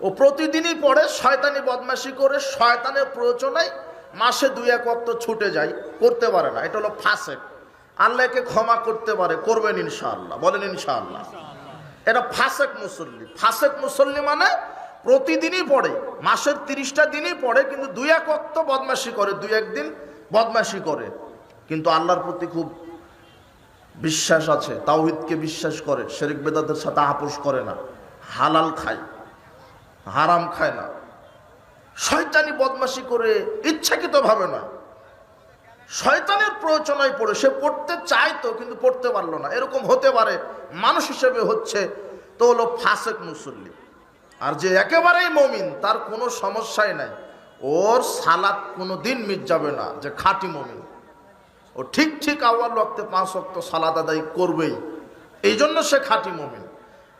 [SPEAKER 2] ও প্রতিদিনই পড়ে, শয়তানি বদমাশি করে, শয়তানের প্ররোচনায় মাসে 2-1 ওয়াক্ত ছুটে যায়, করতে পারে না। এটা হলো ফাসেক। আল্লাহকে ক্ষমা করতে পারে, করবেন ইনশাআল্লাহ, বলেন ইনশাআল্লাহ। এটা ফাসেক মুসল্লি। ফাসেক মুসল্লি মানে প্রতিদিনই পড়ে, মাসের 30টা দিনই পড়ে, কিন্তু 2-1 ওয়াক্ত বদমাশি করে, 2-1 দিন বদমাশি করে, কিন্তু আল্লাহর প্রতি খুব বিশ্বাস আছে, তাওহীদকে বিশ্বাস করে, শিরক বিদআতের সাথে আপোষ করে না, হালাল খায়, হারাম খায় না, শয়তানি বদমাশি করে ইচ্ছাকৃতভাবে নয়, শয়তানের প্ররোচনায় পড়ে। সে পড়তে চাইতো কিন্তু পড়তে পারলো না, এরকম হতে পারে, মানুষ হিসেবে হচ্ছে, তো হলো ফাসেক মুসল্লি। আর যে একেবারেই মুমিন, তার কোনো সমস্যাই নাই, ওর সালাত কোনো দিন মিট যাবে না, যে খাঁটি মুমিন, ও ঠিক ঠিক আউয়াল ওয়াক্তে 5 ওয়াক্ত সালাত আদায় করবেই, এই জন্য সে খাঁটি মুমিন।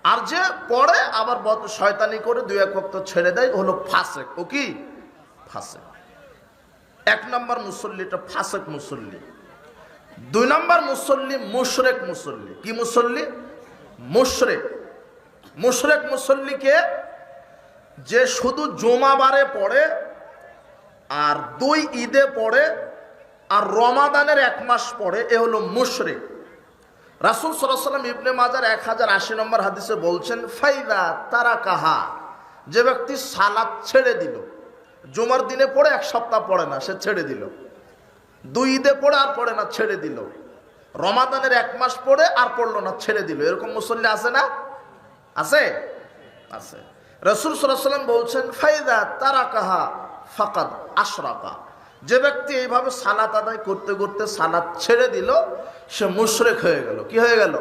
[SPEAKER 2] আর যে পড়ে আবার শয়তানি করে 2-1 ওয়াক্ত ছেড়ে দেয়, হলো ফাসেক। ও কি? ফাসেক। 1 নম্বর মুসল্লিটা ফাসেক মুসল্লি। 2 নম্বর মুসল্লি মুশরিক মুসল্লি। কি মুসল্লি? মুশরিক। মুশরিক মুসল্লিকে যে শুধু জুমাবারে পড়ে, আর 2 ঈদে পড়ে, আর রমাদানের 1 মাস পড়ে, এ হলো মুশরিক। রাসূল সাল্লাল্লাহু আলাইহি ওয়াসাল্লাম ইবনে মাজার 1080 নম্বর হাদিসে বলছেন, ফাইদা তারাকাহা, যে ব্যক্তি সালাত ছেড়ে দিল, জুমার দিনে পড়ে 1 সপ্তাহ পড়ে না, সে ছেড়ে দিল, 2 ঈদে পড়ে আর পড়ে না, ছেড়ে দিল, রমাদানের 1 মাস পড়ে আর পড়লো না, ছেড়ে দিল, এরকম মুসল্লি আছে না? আছে, আছে। রাসূল সাল্লাল্লাহু আলাইহি ওয়াসাল্লাম বলছেন, ফাইদা তারাকাহা ফাকাদ আশরাকা, যে ব্যক্তি এইভাবে সালাত আদায় করতে করতে সালাত ছেড়ে দিল, সে মুশরিক হয়ে গেল। কি হয়ে গেল?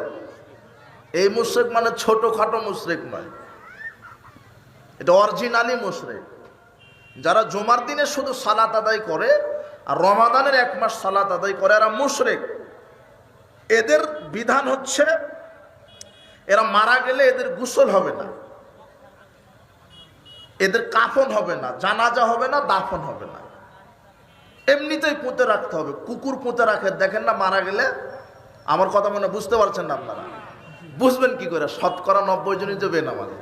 [SPEAKER 2] এই মুশরিক মানে ছোটখাটো মুশরিক নয়, এটা অরিজিনালি মুশরিক। যারা জুমার দিনে শুধু সালাত আদায় করে আর রমাদানের 1 মাস সালাত আদায় করে, এরা মুশরিক। এদের বিধান হচ্ছে, এরা মারা গেলে এদের গোসল হবে না, এদের কাফন হবে না, জানাজা হবে না, দাফন হবে না, এমনিতেই পুঁতে রাখতে হবে। কুকুর পুঁতে রাখে, দেখেন না মারা গেলে? আমার কথা মনে বুঝতে পারছেন না আপনারা? বুঝবেন কি করে? 90% জনই যে বেনামাজি,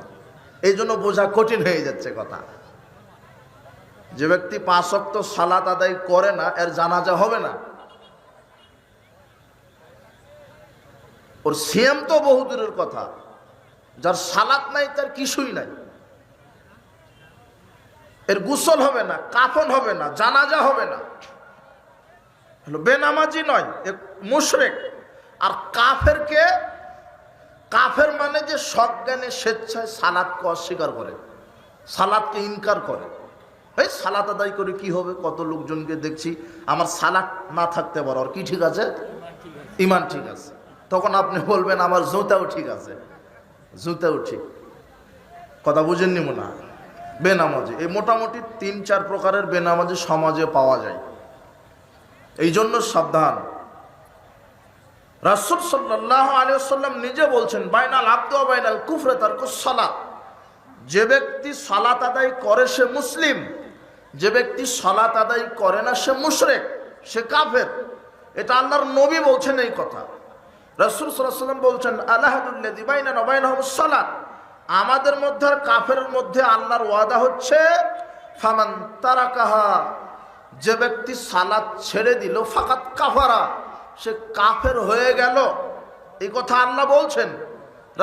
[SPEAKER 2] এই জন্য বোঝা কঠিন হয়ে যাচ্ছে কথা। যে ব্যক্তি 5 ওয়াক্ত সালাত আদায় করে না, এর জানাজা হবে না, ওর সিয়াম তো বহু দূরের কথা, যার সালাত নাই তার কিছুই নাই, এর গোসল হবে না, কাফন হবে না, জানাজা হবে না, হলো বেনামাজি নয়, মুশরিক। আর কাফেরকে, কাফের মানে যে সজ্ঞানে স্বেচ্ছায় সালাতকে অস্বীকার করে, সালাতকে ইনকার করে। এই সালাত আদায় করে কি হবে? কত লোকজনকে দেখছি, আমার সালাত না থাকতে পারে, আর কি ঠিক আছে? ইমান ঠিক আছে। তখন আপনি বলবেন আমার জুতাও ঠিক আছে, জুতাও ঠিক। কথা বুঝেননি মনে হয়? বেনামাজি এই মোটামুটি 3-4 প্রকারের বেনামাজি সমাজে পাওয়া যায়, এই জন্য সাবধান। রাসূল সাল্লাল্লাহু আলাইহি ওয়াসাল্লাম নিজে বলছেন, বাইনাল আবদু ওয়া বাইনাল কুফরি তারকুস সালাত, যে ব্যক্তি সালাত আদায় করে সে মুসলিম, যে ব্যক্তি সালাত আদায় করে না সে মুশরিক, সে কাফের। এটা আল্লাহর নবী বলছেন এই কথা। রাসূল সাল্লাল্লাহু আলাইহি ওয়াসাল্লাম বলছেন, আলাহাদুল্লাযী বাইনানা ওয়া বাইনাহুমুস সালাত, আমাদের মধ্যে আর কাফেরের মধ্যে আল্লাহর ওয়াদা হচ্ছে, ফামান তারাকাহা, যে ব্যক্তি সালাত ছেড়ে দিল, ফাকাত কাফারা, সে কাফের হয়ে গেল। এই কথা আল্লাহ বলছেন,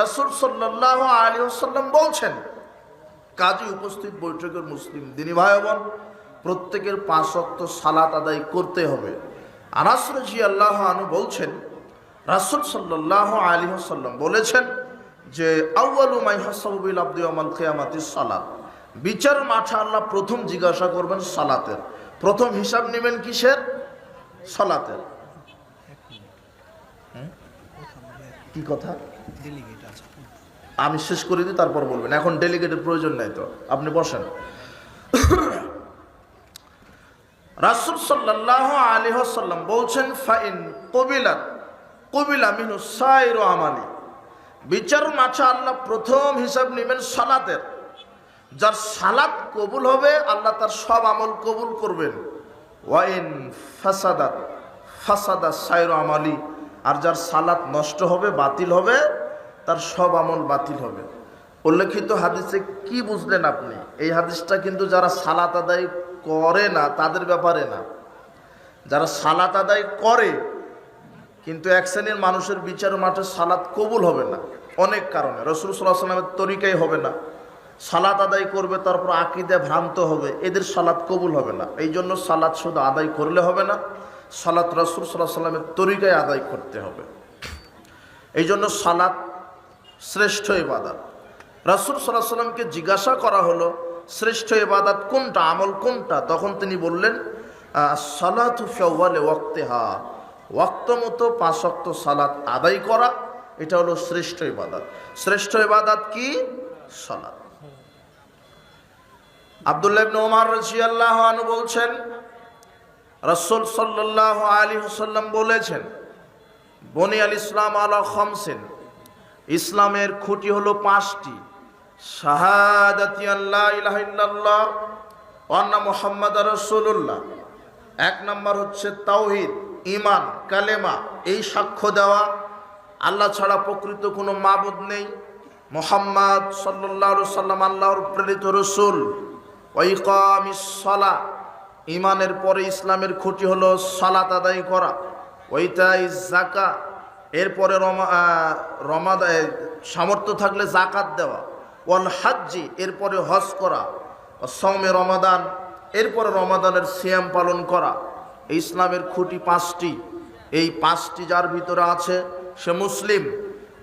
[SPEAKER 2] রাসূল সাল্লাল্লাহু আলাইহি ওয়াসাল্লাম বলছেন। কাজী উপস্থিত বৈঠকের মুসলিম দিনী ভাই বোন, প্রত্যেকের 5 ওয়াক্ত সালাত আদায় করতে হবে। আনাস রাদিয়াল্লাহু আনহু বলছেন, রাসূল সাল্লাল্লাহু আলাইহি ওয়াসাল্লাম বলেছেন যে, আউয়ালু মা ইহসাবু বিল আবদি ইয়াউমাল কিয়ামাতিস সালাত, বিচার মাঠে আল্লাহ প্রথম জিজ্ঞাসা করবেন সালাতের, প্রথম হিসাব নেবেন কিসের? সালাতের। কি কথা? আমি শেষ করে দিই, তারপর বলবেন। এখন ডেলিগেটের প্রয়োজন নাই তো, আপনি বসেন। রাসূল সাল্লাল্লাহু আলাইহি ওয়াসাল্লাম বলছেন ফাইন কবিলা মিনু সাইরু আমালি, বিচার মাঠে আল্লাহ প্রথম হিসাব নেবেন সালাতের। যার সালাত কবুল হবে আল্লাহ তার সব আমল কবুল করবেন। ওয়াইন ফাসাদা সাইরু আমালি, আর যার সালাত নষ্ট হবে, বাতিল হবে, তার সব আমল বাতিল হবে। উল্লেখিত হাদিসে কি বুঝলেন আপনি? এই হাদিসটা কিন্তু যারা সালাত আদায় করে না তাদের ব্যাপারে না, যারা সালাত আদায় করে কিন্তু এক শ্রেণীর মানুষের বিচার মাঠে সালাত কবুল হবে না অনেক কারণে। রাসূল সাল্লাল্লাহু আলাইহি ওয়াসাল্লামের তরিকাই হবে না, সালাত আদায় করবে তারপর আকীদা ভ্রান্ত হবে, এদের সালাত কবুল হবে না। এই জন্য সালাত শুধু আদায় করলে হবে না, সালাত রাসূল সাল্লাল্লাহু আলাইহি ওয়াসাল্লামের তরিকায় আদায় করতে হবে। এই জন্য সালাত শ্রেষ্ঠ ইবাদত। রাসূল সাল্লাল্লাহু আলাইহি ওয়াসাল্লামকে জিজ্ঞাসা করা হলো শ্রেষ্ঠ ইবাদত কোনটা, আমল কোনটা? তখন তিনি বললেন সালাতু ফি আউয়ালি ওয়াক্তিহা, ওয়াক্ত মতো 5 ওয়াক্ত সালাত আদায় করা, এটা হলো শ্রেষ্ঠ ইবাদত। শ্রেষ্ঠ ইবাদত কি? সালাত। আব্দুল্লাহ ইবনে ওমর রাদিয়াল্লাহু আনহু বলছেন রাসূল সাল্লাল্লাহু আলাইহি ওয়াসাল্লাম বলেছেন বুনিয়াল ইসলাম আলা খামসিন, ইসলামের খুঁটি হলো 5টি। শাহাদাতি আল্লা ইলাহা ইল্লাল্লাহ ওয়া আন্না মুহাম্মাদার রাসূলুল্লাহ, 1 নম্বর হচ্ছে তাওহীদ, ঈমান, কালেমা, এই সাক্ষ্য দেওয়া আল্লাহ ছাড়া প্রকৃত কোনো মাবুদ নেই, মুহাম্মদ সাল্লাল্লাহু আলাইহি সাল্লাম আল্লাহর প্রেরিত রাসূল। ওয়া ইকামিস সালাহ, ঈমানের পরে ইসলামের খুঁটি হলো সালাত আদায় করা। ওয়া ইতাইজ যাকাত, এরপরে রমাদান সামর্থ্য থাকলে যাকাত দেওয়া। ওয়াল হাজ্জি, এরপরে হজ করা। সাওমে রমাদান, এরপরে রমাদানের সিয়াম পালন করা। এই ইসলামের খুঁটি 5টি। এই 5টি যার ভিতরে আছে সে মুসলিম।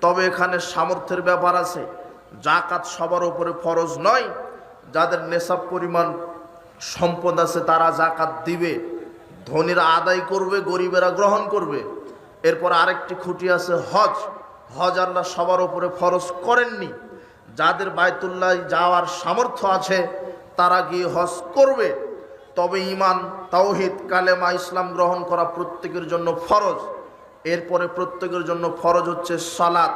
[SPEAKER 2] তবে এখানে সামর্থ্যের ব্যাপার আছে। যাকাত সবার উপরে ফরজ নয়, যাদের নেশাব পরিমাণ সম্পদ আছে তারা যাকাত দিবে, ধনীরা আদায় করবে, গরিবেরা গ্রহণ করবে। এরপর আরেকটি খুঁটি আছে হজ। হজ আল্লাহ সবার উপরে ফরজ করেননি, যাদের বাইতুল্লাহ যাওয়ার সামর্থ্য আছে তারা গিয়ে হজ করবে। তবে ঈমান, তাওহীদ, কালেমা, ইসলাম গ্রহণ করা প্রত্যেকের জন্য ফরজ। এরপরে প্রত্যেকের জন্য ফরজ হচ্ছে সালাত।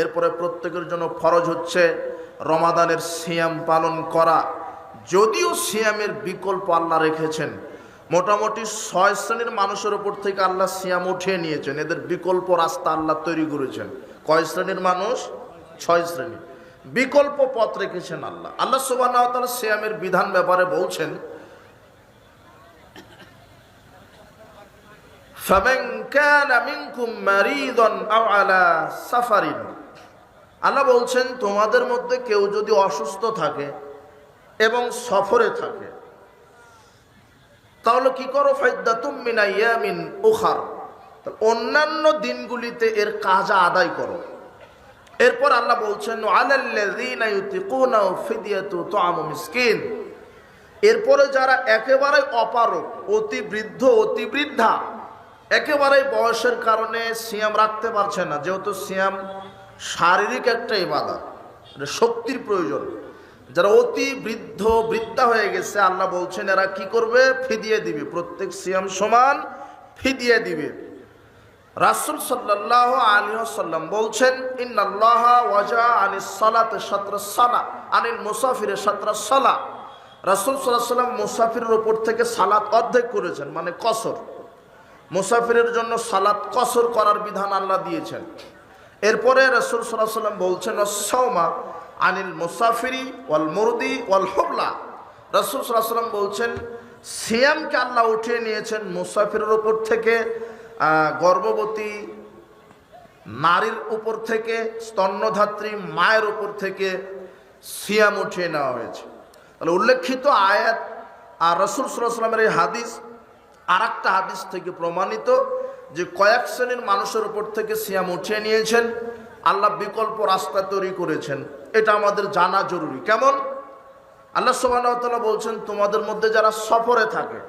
[SPEAKER 2] এরপরে প্রত্যেকের জন্য ফরজ হচ্ছে রমাদানের সিয়াম পালন করা। যদিও সিয়ামের বিকল্প আল্লাহ রেখেছেন, মোটামুটি 6 শ্রেণীর মানুষের উপর থেকে আল্লাহ সিয়াম উঠিয়ে নিয়েছেন, এদের বিকল্প রাস্তা আল্লাহ তৈরি করেছেন। কয় শ্রেণীর মানুষ? 6 শ্রেণী। বিকল্প পথ রেখেছেন আল্লাহ। আল্লাহ সুবহানাহু ওয়া তাআলা সিয়ামের বিধান ব্যাপারে বলছেন ফামান কানা মিনকুম মারিদান আও আলা সাফারিন, আল্লাহ বলছেন তোমাদের মধ্যে কেউ যদি অসুস্থ থাকে এবং সফরে থাকে তাহলে কি করো? ফাইদ্দাতুম মিন আইয়ামিন উখার, অন্যান্য দিনগুলিতে এর কাজা আদায় করো। এরপর আল্লাহ বলছেন আলাল্লাযীনা ইউতিকুনা ফিদিয়াতু তুআমু মিসকিন, এরপরে যারা একেবারে অপারগ, অতি বৃদ্ধ, অতি বৃদ্ধা, একেবারে বয়সের কারণে সিয়াম রাখতে পারছে না, যেহেতু সিয়াম শারীরিক একটা ইবাদত, শক্তির প্রয়োজন, যারা অতি বৃদ্ধ বৃদ্ধা হয়ে গেছে আল্লাহ বলছেন এরা কি করবে? ফিদিয়ে দিবে, প্রত্যেক সিয়াম সমান ফিদিয়ে দিবে। রাসূল সাল্লাল্লাহু আলাইহি ওয়াসাল্লাম বলছেন ইন্নাল্লাহা ওয়াজা আনিস সালাতি শাতরাস সালাহ আনিল মুসাফিরি শাতরাস সালাহ, রাসূল সাল্লাল্লাহু আলাইহি ওয়াসাল্লাম মুসাফিরের উপর থেকে সালাত অর্ধেক করেছেন, মানে কসর। মুসাফিরের জন্য সালাত কসর করার বিধান আল্লাহ দিয়েছেন। এরপরে রাসূল সাল্লাল্লাহু আলাইহি ওয়াসাল্লাম বলছেন ওয়াস-সাওমা আনিল মুসাফিরি ওয়াল মুরদি ওয়াল হুবলা, রাসূল সাল্লাল্লাহু আলাইহি ওয়াসাল্লাম বলছেন সিয়ামকে আল্লাহ উঠিয়ে নিয়েছেন মুসাফিরের উপর থেকে, গর্ভবতী নারীর উপর থেকে, স্তন্যধাত্রী মায়ের উপর থেকে সিয়াম উঠিয়ে নেওয়া হয়েছে। তাহলে উল্লেখিত আয়াত আর রাসূল সাল্লাল্লাহু আলাইহি ওয়াসাল্লামের এই হাদিস আর একটা হাদিস থেকে প্রমাণিত যে কয়েক শ্রেণীর মানুষের উপর থেকে সিয়াম উঠিয়ে নিয়েছেন, আল্লাহ বিকল্প রাস্তা তৈরি করেছেন। এটা আমাদের জানা জরুরি। কেমন? আল্লাহ সুবহানাহু ওয়া তাআলা বলছেন তোমাদের মধ্যে যারা সফরে থাকে,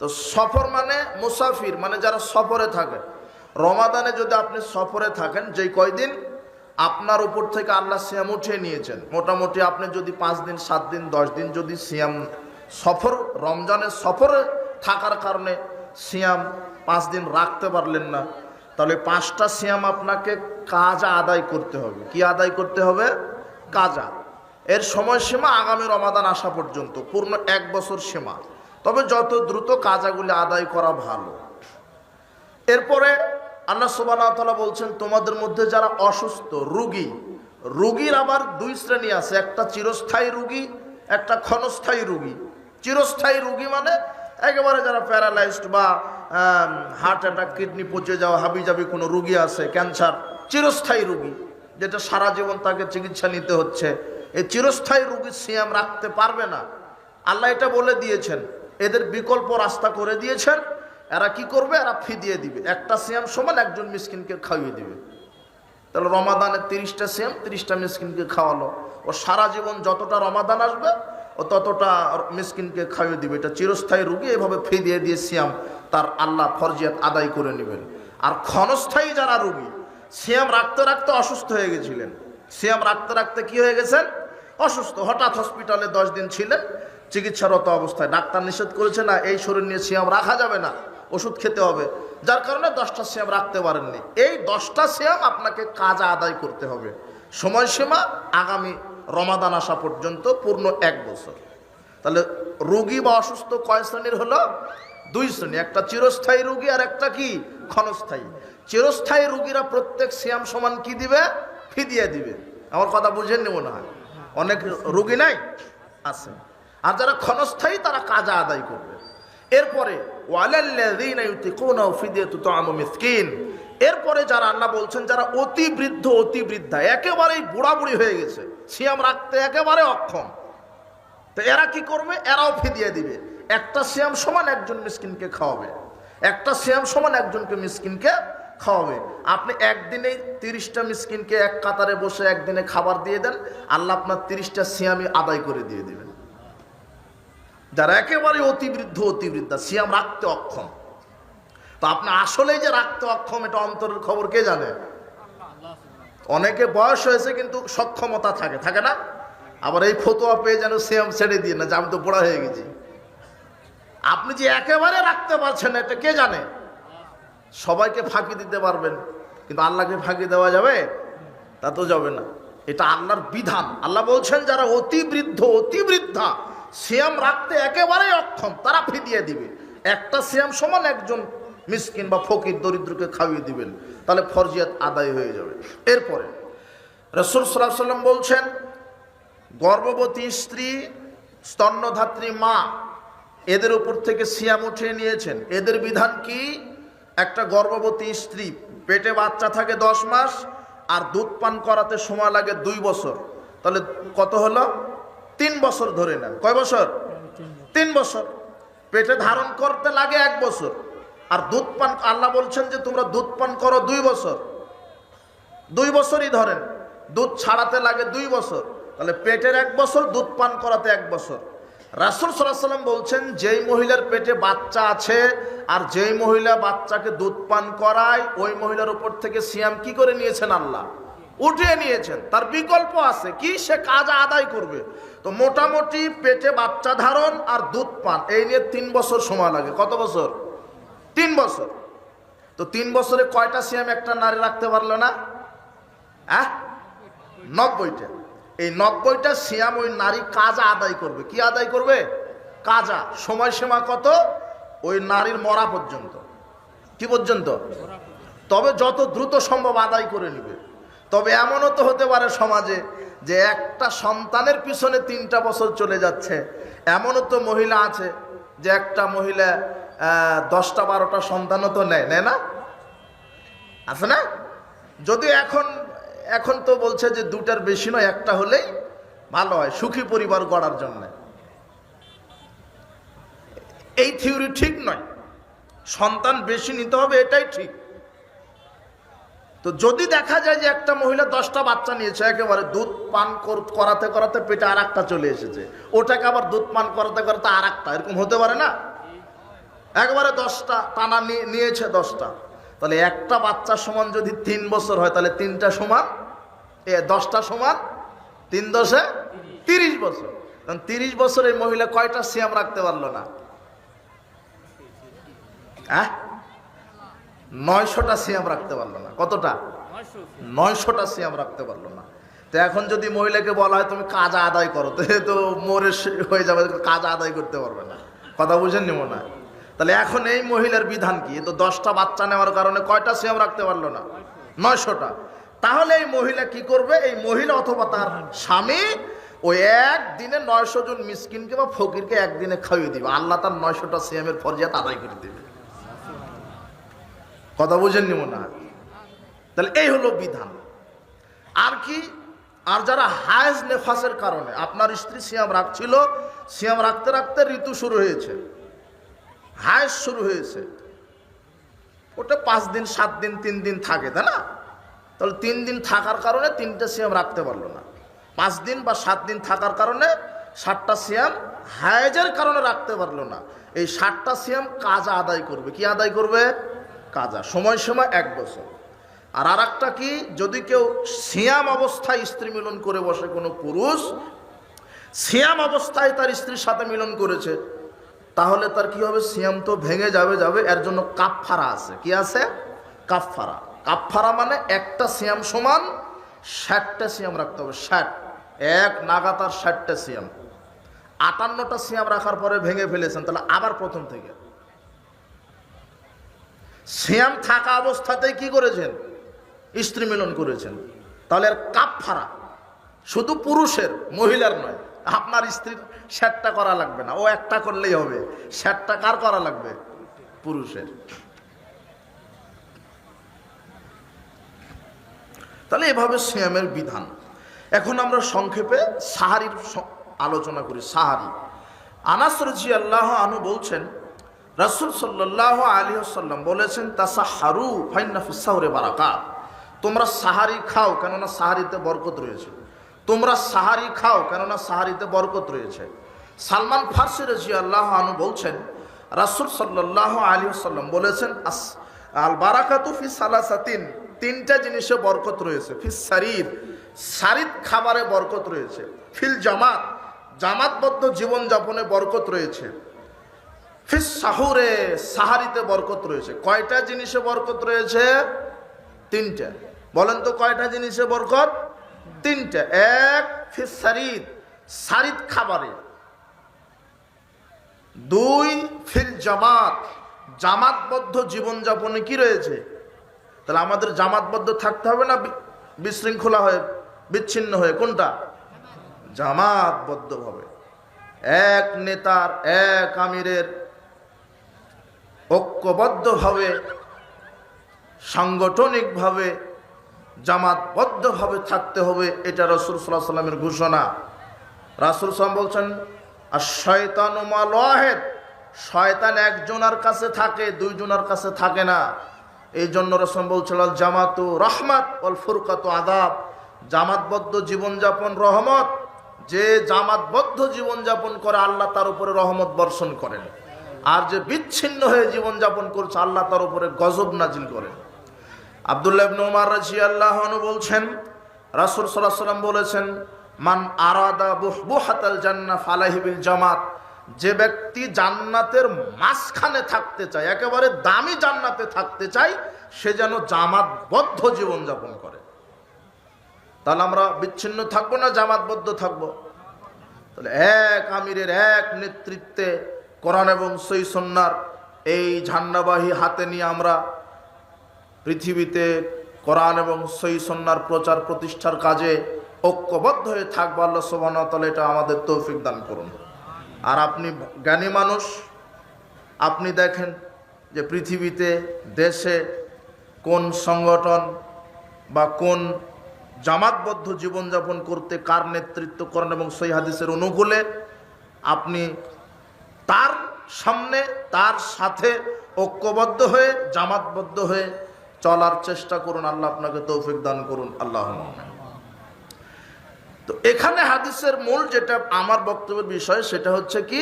[SPEAKER 2] তো সফর মানে মুসাফির, মানে যারা সফরে থাকে। রমাদানে যদি আপনি সফরে থাকেন, যেই কয়দিন আপনার উপর থেকে আল্লাহ সিয়াম উঠিয়ে নিয়েছেন, মোটামুটি আপনি যদি 5 দিন 7 দিন 10 দিন যদি সিয়াম সফর, রমজানের সফরে থাকার কারণে সিয়াম 5 দিন রাখতে পারলেন না, তাহলে 5টা সিয়াম আপনাকে কাজা আদায় করতে হবে। কি আদায় করতে হবে? কাজা। এর সময়সীমা আগামী রমাদান আসা পর্যন্ত, পূর্ণ 1 বছর সীমা। তবে যত দ্রুত কাজাগুলি আদায় করা ভালো। এরপরে আল্লাহ সুবহানাহু ওয়া তাআলা বলছেন, তোমাদের মধ্যে যারা অসুস্থ, রোগী, রোগীর আবার 2 শ্রেণী আছে, একটা চিরস্থায়ী রোগী, একটা ক্ষণস্থায়ী রোগী। চিরস্থায়ী রোগী মানে একেবারে যারা প্যারালাইজড বা হার্ট অ্যাটাক, কিডনি পচে যাওয়া, হাবিজাবি কোনো রোগী আছে, ক্যান্সার, চিরস্থায়ী রোগী, যেটা সারা জীবন তাকে চিকিৎসা নিতে হচ্ছে। এই চিরস্থায়ী রোগী সিয়াম রাখতে পারবে না, আল্লাহ এটা বলে দিয়েছেন। এদের বিকল্প রাস্তা করে দিয়েছেন। এরা কি করবে? এরা ফিদিয়ে দিবে। একটা সিয়াম সমান একজন মিসকিনকে খাইয়ে দিবে। তাহলে রমাদানের 30টা সিয়াম 30টা মিসকিনকে খাওয়ালো। ও সারা জীবন যতটা রমাদান আসবে ও ততটা মিসকিনকে খাইয়ে দিবে। এটা চিরস্থায়ী রোগী, এভাবে ফিদিয়ে দিয়ে সিয়াম তার আল্লাহ ফরজিয়াত আদায় করে নেবেন। আর ক্ষণস্থায়ী যারা রোগী, সিয়াম রাখতে রাখতে অসুস্থ হয়ে গেছিলেন, সিয়াম রাখতে রাখতে কি হয়ে গেছেন? অসুস্থ। হঠাৎ হসপিটালে 10 দিন ছিলেন চিকিৎসারত অবস্থায়, ডাক্তার নিষেধ করেছে না এই শরীর নিয়ে সিয়াম রাখা যাবে না, ওষুধ খেতে হবে, যার কারণে 10টা সিয়াম রাখতে পারেননি। এই 10টা সিয়াম আপনাকে কাজা আদায় করতে হবে। সময়সীমা আগামী রমাদান আসা পর্যন্ত, পূর্ণ 1 বছর। তাহলে রোগী বা অসুস্থ কয় শ্রেণীর হলো? 2 শ্রেণী, একটা চিরস্থায়ী রোগী আর একটা কি? ক্ষণস্থায়ী। চিরস্থায়ী রোগীরা প্রত্যেক সিয়াম সমান কি দিবে? ফিদিয়ে দিবে। আমার কথা বুঝেননি মনে হয়? অনেক রোগী নাই আছে। আর যারা ক্ষণস্থায়ী তারা কাজা আদায় করবে। এরপরে ওয়ালাল্লাযীনা ইউতিকুনাহু ফিদিয়াতুন তা'আমু মিসকিন। এরপরে যারা, আল্লাহ বলছেন যারা অতি বৃদ্ধ, অতি বৃদ্ধা, একেবারেই বুড়া বুড়ি হয়ে গেছে, সিয়াম রাখতে একেবারে অক্ষম, তো এরা কি করবে? এরাও ফিদিয়া দিবে। একটা সিয়াম সমান একজন মিসকিনকে খাওয়াবে। একটা সিয়াম সমান একজনকে মিসকিনকে খাওয়াবে। আপনি একদিনে 30টা মিসকিনকে এক কাতারে বসে একদিনে খাবার দিয়ে দেন, আল্লাহ আপনার 30টা সিয়ামই আদায় করে দিয়ে দিবেন। যারা একেবারে অতিবৃদ্ধ, অতিবৃদ্ধা, সিয়াম রাখতে অক্ষম, তো আপনি আসলেই যে রাখতে অক্ষম এটা অন্তরের খবর কে জানে? অনেকে বয়স হয়েছে কিন্তু সক্ষমতা থাকে, থাকে না? আবার এই ফতোয়া পেয়ে যেন সিয়াম ছেড়ে দিয়ে না, যে আমি তো বুড়া হয়ে গেছি। আপনি যে একেবারে রাখতে পারছেন না এটা কে জানে? সবাইকে ফাঁকি দিতে পারবেন, কিন্তু আল্লাহকে ফাঁকি দেওয়া যাবে? তা তো যাবে না। এটা আল্লাহর বিধান। আল্লাহ বলছেন যারা অতি বৃদ্ধ, অতি বৃদ্ধা, সিয়াম রাখতে একেবারে অক্ষম, তারা ফিদিয়ে দিবে। একটা সিয়াম সমান একজন মিসকিন বা ফকির দরিদ্রকে খাইয়ে দিবেন, তাহলে ফরজিয়াত আদায় হয়ে যাবে। এরপরে রাসূল সাল্লাল্লাহু আলাইহি ওয়াসাল্লাম বলছেন, গর্ভবতী স্ত্রী, স্তন্যধাত্রী মা, এদের উপর থেকে সিয়াম উঠিয়ে নিয়েছেন। এদের বিধান কি? একটা গর্ভবতী স্ত্রী, পেটে বাচ্চা থাকে 10 মাস, আর দুধ পান করাতে সময় লাগে 2 বছর, তাহলে কত হলো? 3 বছর ধরে নেন। কয় বছর? 3 বছর। পেটে ধারণ করতে লাগে 1 বছর, আর দুধ পান, আল্লাহ বলছেন যে তোমরা দুধ পান করো 2 বছর, 2 বছরই ধরেন। দুধ ছাড়াতে লাগে 2 বছর, তাহলে পেটের 1 বছর, দুধ পান করাতে 1 বছর। রাসূল সাল্লাল্লাহু আলাইহি ওয়াসাল্লাম বলছেন যেই মহিলার পেটে বাচ্চা আছে আর যেই মহিলা বাচ্চাকে দুধ পান করায়, ওই মহিলার উপর থেকে সিয়াম কি করে নিয়েছেন? আল্লাহ উঠিয়ে নিয়েছেন। তার বিকল্প আছে কি? সে কাজা আদায় করবে। তো মোটামুটি পেটে বাচ্চা ধারণ আর দুধ পান, এই নিয়ে 3 বছর সময় লাগে। কত বছর? 3 বছর। তো 3 বছরে কয়টা সিয়াম একটা নারী রাখতে পারলো না? 90টা। এই 90টা সিয়াম ওই নারী কাজা আদায় করবে। কি আদায় করবে? কাজা। সময়সীমা কত? ওই নারীর মরা পর্যন্ত। কি পর্যন্ত? তবে যত দ্রুত সম্ভব আদায় করে নিবে। তবে এমনও তো হতে পারে সমাজে যে একটা সন্তানের পিছনে 3টা বছর চলে যাচ্ছে। এমনও তো মহিলা আছে যে একটা মহিলা 10টা 12টা সন্তানও তো নেয় না? আছে না? যদি এখন তো বলছে যে 2টার বেশি নয়, একটা হলেই ভালো হয় সুখী পরিবার গড়ার জন্য। এই থিওরি ঠিক নয়, সন্তান বেশি নিতে হবে এটাই ঠিক। তো যদি দেখা যায় যে একটা মহিলা 10টা বাচ্চা নিয়েছে, একেবারে দুধ পান করাতে করাতে পেটে আর একটা চলে এসেছে, ওটাকে আবার দুধ পান করাতে করাতে আর একটা, এরকম হতে পারে না? একবারে 10টা টানা নিয়েছে 10টা, তাহলে একটা বাচ্চা সমান যদি 3 বছর হয়, তাহলে 3টা সমান 10টা সমান 3 10 30 বছর। 30 বছর এই মহিলা কয়টা সিয়াম রাখতে পারলো না? হ্যাঁ, 900টা সিয়াম রাখতে পারলো না। কতটা? 900টা সিয়াম রাখতে পারলো না। তো এখন যদি মহিলাকে বলা হয় তুমি কাজা আদায় করো, তো মরে হয়ে যাবে, কাজা আদায় করতে পারবে না। কথা বুঝেন নি মনে হয়? তাহলে এখন এই মহিলার বিধান কি? তো 10টা বাচ্চা নেওয়ার কারণে কয়টা সিয়াম রাখতে পারলো না? 900টা। তাহলে এই মহিলা কি করবে? এই মহিলা অথবা তার স্বামী ওই একদিনে 900 জন মিসকিনকে বা ফকিরকে একদিনে খাইয়ে দিবে। আল্লাহ তার 900টা সিয়ামের ফরজিয়াত আদায় করে দিবে। কথা বুঝেন নি মনে হয়? তাহলে এই হলো বিধান। আর কি? আর যারা হায়েজ নেফাসের কারণে, আপনার স্ত্রী সিয়াম রাখছিল, সিয়াম রাখতে রাখতে ঋতু শুরু হয়েছে, হায়েজ শুরু হয়েছে, ওটা 5 দিন 7 দিন 3 দিন থাকে, তাই না? তাহলে 3 দিন থাকার কারণে 3টে সিয়াম রাখতে পারলো না। 5 দিন বা 7 দিন থাকার কারণে 7টা সিয়াম হায়েজের কারণে রাখতে পারলো না। এই 7টা সিয়াম কাজা আদায় করবে। কি আদায় করবে? কাজা। সময় 1 বছর। আর একটা কি? যদি কেউ সিয়াম অবস্থায় স্ত্রী মিলন করে বসে, কোনো পুরুষ সিয়াম অবস্থায় তার স্ত্রীর সাথে মিলন করেছে, তাহলে তার কি হবে? সিয়াম তো ভেঙে যাবে। এর জন্য কাফফারা আছে। কি আছে? কাফফারা। কাফফারা মানে একটা সিয়াম সমান 60টা সিয়াম রাখতে হবে। 60 এক নাগাতার 60টা সিয়াম। 58টা সিয়াম রাখার পরে ভেঙে ফেলেছেন, তাহলে আবার প্রথম থেকে সিয়াম থাকা অবস্থাতেই কি করেছেন? স্ত্রী মিলন করেছেন। তাহলে আর কাফফারা শুধু পুরুষের, মহিলার নয়। আপনার স্ত্রীর 60টা করা লাগবে না, ও একটা করলেই হবে। 60টা কার করা লাগবে? পুরুষের। তাহলে এভাবে সিয়ামের বিধান। এখন আমরা সংক্ষেপে সাহারির আলোচনা করি। সাহারি। আনাস রাদিয়াল্লাহু আনহু বলছেন, রাসূল সাল্লাল্লাহু আলাইহি ওয়াসাল্লাম বলেছেন, তাসাহারু ফাইন্না ফিস সাহরি বারাকাত। তোমরা সাহারি খাও, কেননা সাহারিতে বরকত রয়েছে। তোমরা সাহারি খাও, কেননা সাহারিতে বরকত রয়েছে। সালমান ফারসি রাদিয়াল্লাহু আনহু বলছেন, রাসূল সাল্লাল্লাহু আলাইহি ওয়াসাল্লাম বলেছেন, আল বারাকাতু ফি সালাসাতিন। 3টা জিনিসে বরকত রয়েছে। ফিস সারির, সারিদ খাবারে বরকত রয়েছে। ফিল জামাত, জামাতবদ্ধ জীবনযাপনে বরকত রয়েছে। ফিস সাহুরে, সাহারিতে বরকত রয়েছে। কয়টা জিনিসে বরকত রয়েছে? 3টা। বলেন তো কয়টা জিনিসে বরকত? 3টা। 1 ফিস সারিদ, সারিদ খাবারে। 2 ফিল জামাত, জামাতবদ্ধ জীবনযাপনে কি রয়েছে? তাহলে আমাদের জামাতবদ্ধ থাকতে হবে না বিশৃঙ্খলা হয়ে, বিচ্ছিন্ন হয়ে? কোনটা? জামাতবদ্ধ ভাবে, এক নেতার, এক আমিরের ঐক্যবদ্ধভাবে, সাংগঠনিকভাবে, জামাতবদ্ধভাবে থাকতে হবে। এটা রাসূল সাল্লাল্লাহু আলাইহি ওয়াসাল্লামের ঘোষণা। রাসূল সাল্লাল্লাহু বলছেন, আর শয়তানু মাল ওয়াহিদ, শয়তান একজনের কাছে থাকে, 2 জনের কাছে থাকে না। এই জন্য রাসূল বলছেন, আল জামাতু রাহমাত ওয়াল ফুরকাতু আযাব। জামাতবদ্ধ জীবনযাপন রহমত। যে জামাতবদ্ধ জীবনযাপন করে আল্লাহ তার উপরে রহমত বর্ষণ করেন। আর যে বিচ্ছিন্ন হয়ে জীবনযাপন করছে আল্লাহ তার উপরে গজব নাজিল করেন। আব্দুল্লাহ ইবনে উমর রাদিয়াল্লাহু আনহু বলছেন, রাসূল সাল্লাল্লাহু আলাইহি ওয়াসাল্লাম বলেছেন, মান আরাদা বুহবুহাতাল জান্নাহ ফালাহি বিল জামাত। যে ব্যক্তি জান্নাতের মাঝখানে থাকতে চায়, একেবারে দামি জান্নাতে থাকতে চায়, সে যেন জামাতবদ্ধ জীবনযাপন করে। তাহলে আমরা বিচ্ছিন্ন থাকবো না, জামাতবদ্ধ থাকবো। তাহলে এক আমিরের, এক নেতৃত্বে কোরআন এবং সহিহ সুন্নাহর এই ঝান্ডাবাহী হাতে নিয়ে আমরা পৃথিবীতে কোরআন এবং সহিহ সুন্নাহর প্রচার প্রতিষ্ঠার কাজে ঐক্যবদ্ধ হয়ে থাকবো। আল্লাহ সুবহানাহু ওয়া তাআলা এটা আমাদের তৌফিক দান করুন। আর আপনি জ্ঞানী মানুষ, আপনি দেখেন যে পৃথিবীতে, দেশে কোন সংগঠন বা কোন জামাতবদ্ধ জীবনযাপন করতে কার নেতৃত্ব করেন এবং সহিহ হাদিসের অনুকূলে, আপনি তার সামনে, তার সাথে ঐক্যবদ্ধ হয়ে, জামাতবদ্ধ হয়ে চলার চেষ্টা করুন। আল্লাহ আপনাকে তৌফিক দান করুন। আল্লাহুম্মা আমিন। তো এখানে হাদিসের মূল যেটা আমার বক্তব্যের বিষয়, সেটা হচ্ছে কি,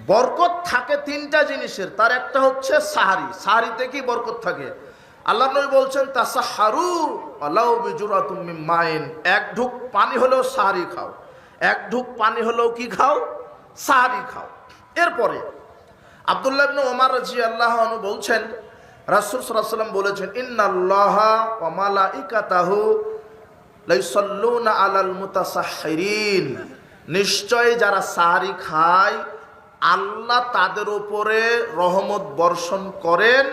[SPEAKER 2] বরকত থাকে 3টা জিনিসের। তার একটা হচ্ছে সাহারি। সাহারিতে কি বরকত থাকে? আল্লাহ নবী বলছেন, তাসাহারু ওয়ালাউ বিজুরাতুম মিন মাইন। 1 ঢুক পানি হলেও সাহারি খাও। 1 ঢুক পানি হলেও কি খাও? সাহারি খাও। এরপরে আব্দুল্লাহ ইবনে ওমর রাদিয়াল্লাহু আনহু বলছেন, রাসূল সাল্লাল্লাহু আলাইহি ওয়াসাল্লাম বলেছেন, ইন্নাল্লাহা ওয়া মালাইকাতাহু লাইসাল্লুনা আলাল মুতাসাহহিরিন, নিশ্চয় যারা সাহরি খায় আল্লাহ তাদের উপরে রহমত বর্ষণ করেন,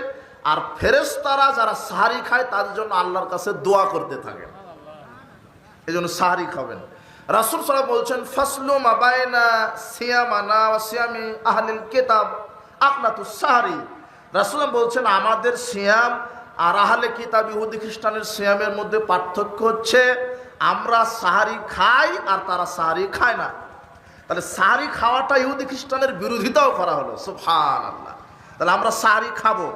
[SPEAKER 2] আর ফেরেশতারা যারা সাহরি খায় তাদের জন্য আল্লাহর কাছে দোয়া করতে থাকেন। এই জন্য সাহরি খাবেন। রাসূল সাল্লাল্লাহু আলাইহি ওয়াসাল্লাম বলছেন, ফাসলু মা বাইনা সিয়ামানা ওয়া সিয়ামি আহলিল কিতাব আকনাতুস সাহরি। রাসূল বলছেন, আমাদের সিয়াম আর আহলে কিতাব ইহুদি খ্রিস্টানের সিয়ামের মধ্যে পার্থক্য হচ্ছে আমরা সাহরি খাই আর তারা সাহরি খায় না। তাহলে সাহরি খাওয়াটা ইহুদি খ্রিস্টানের বিরোধিতাও করা হলো। সুবহানাল্লাহ। তাহলে আমরা সাহরি খাবো।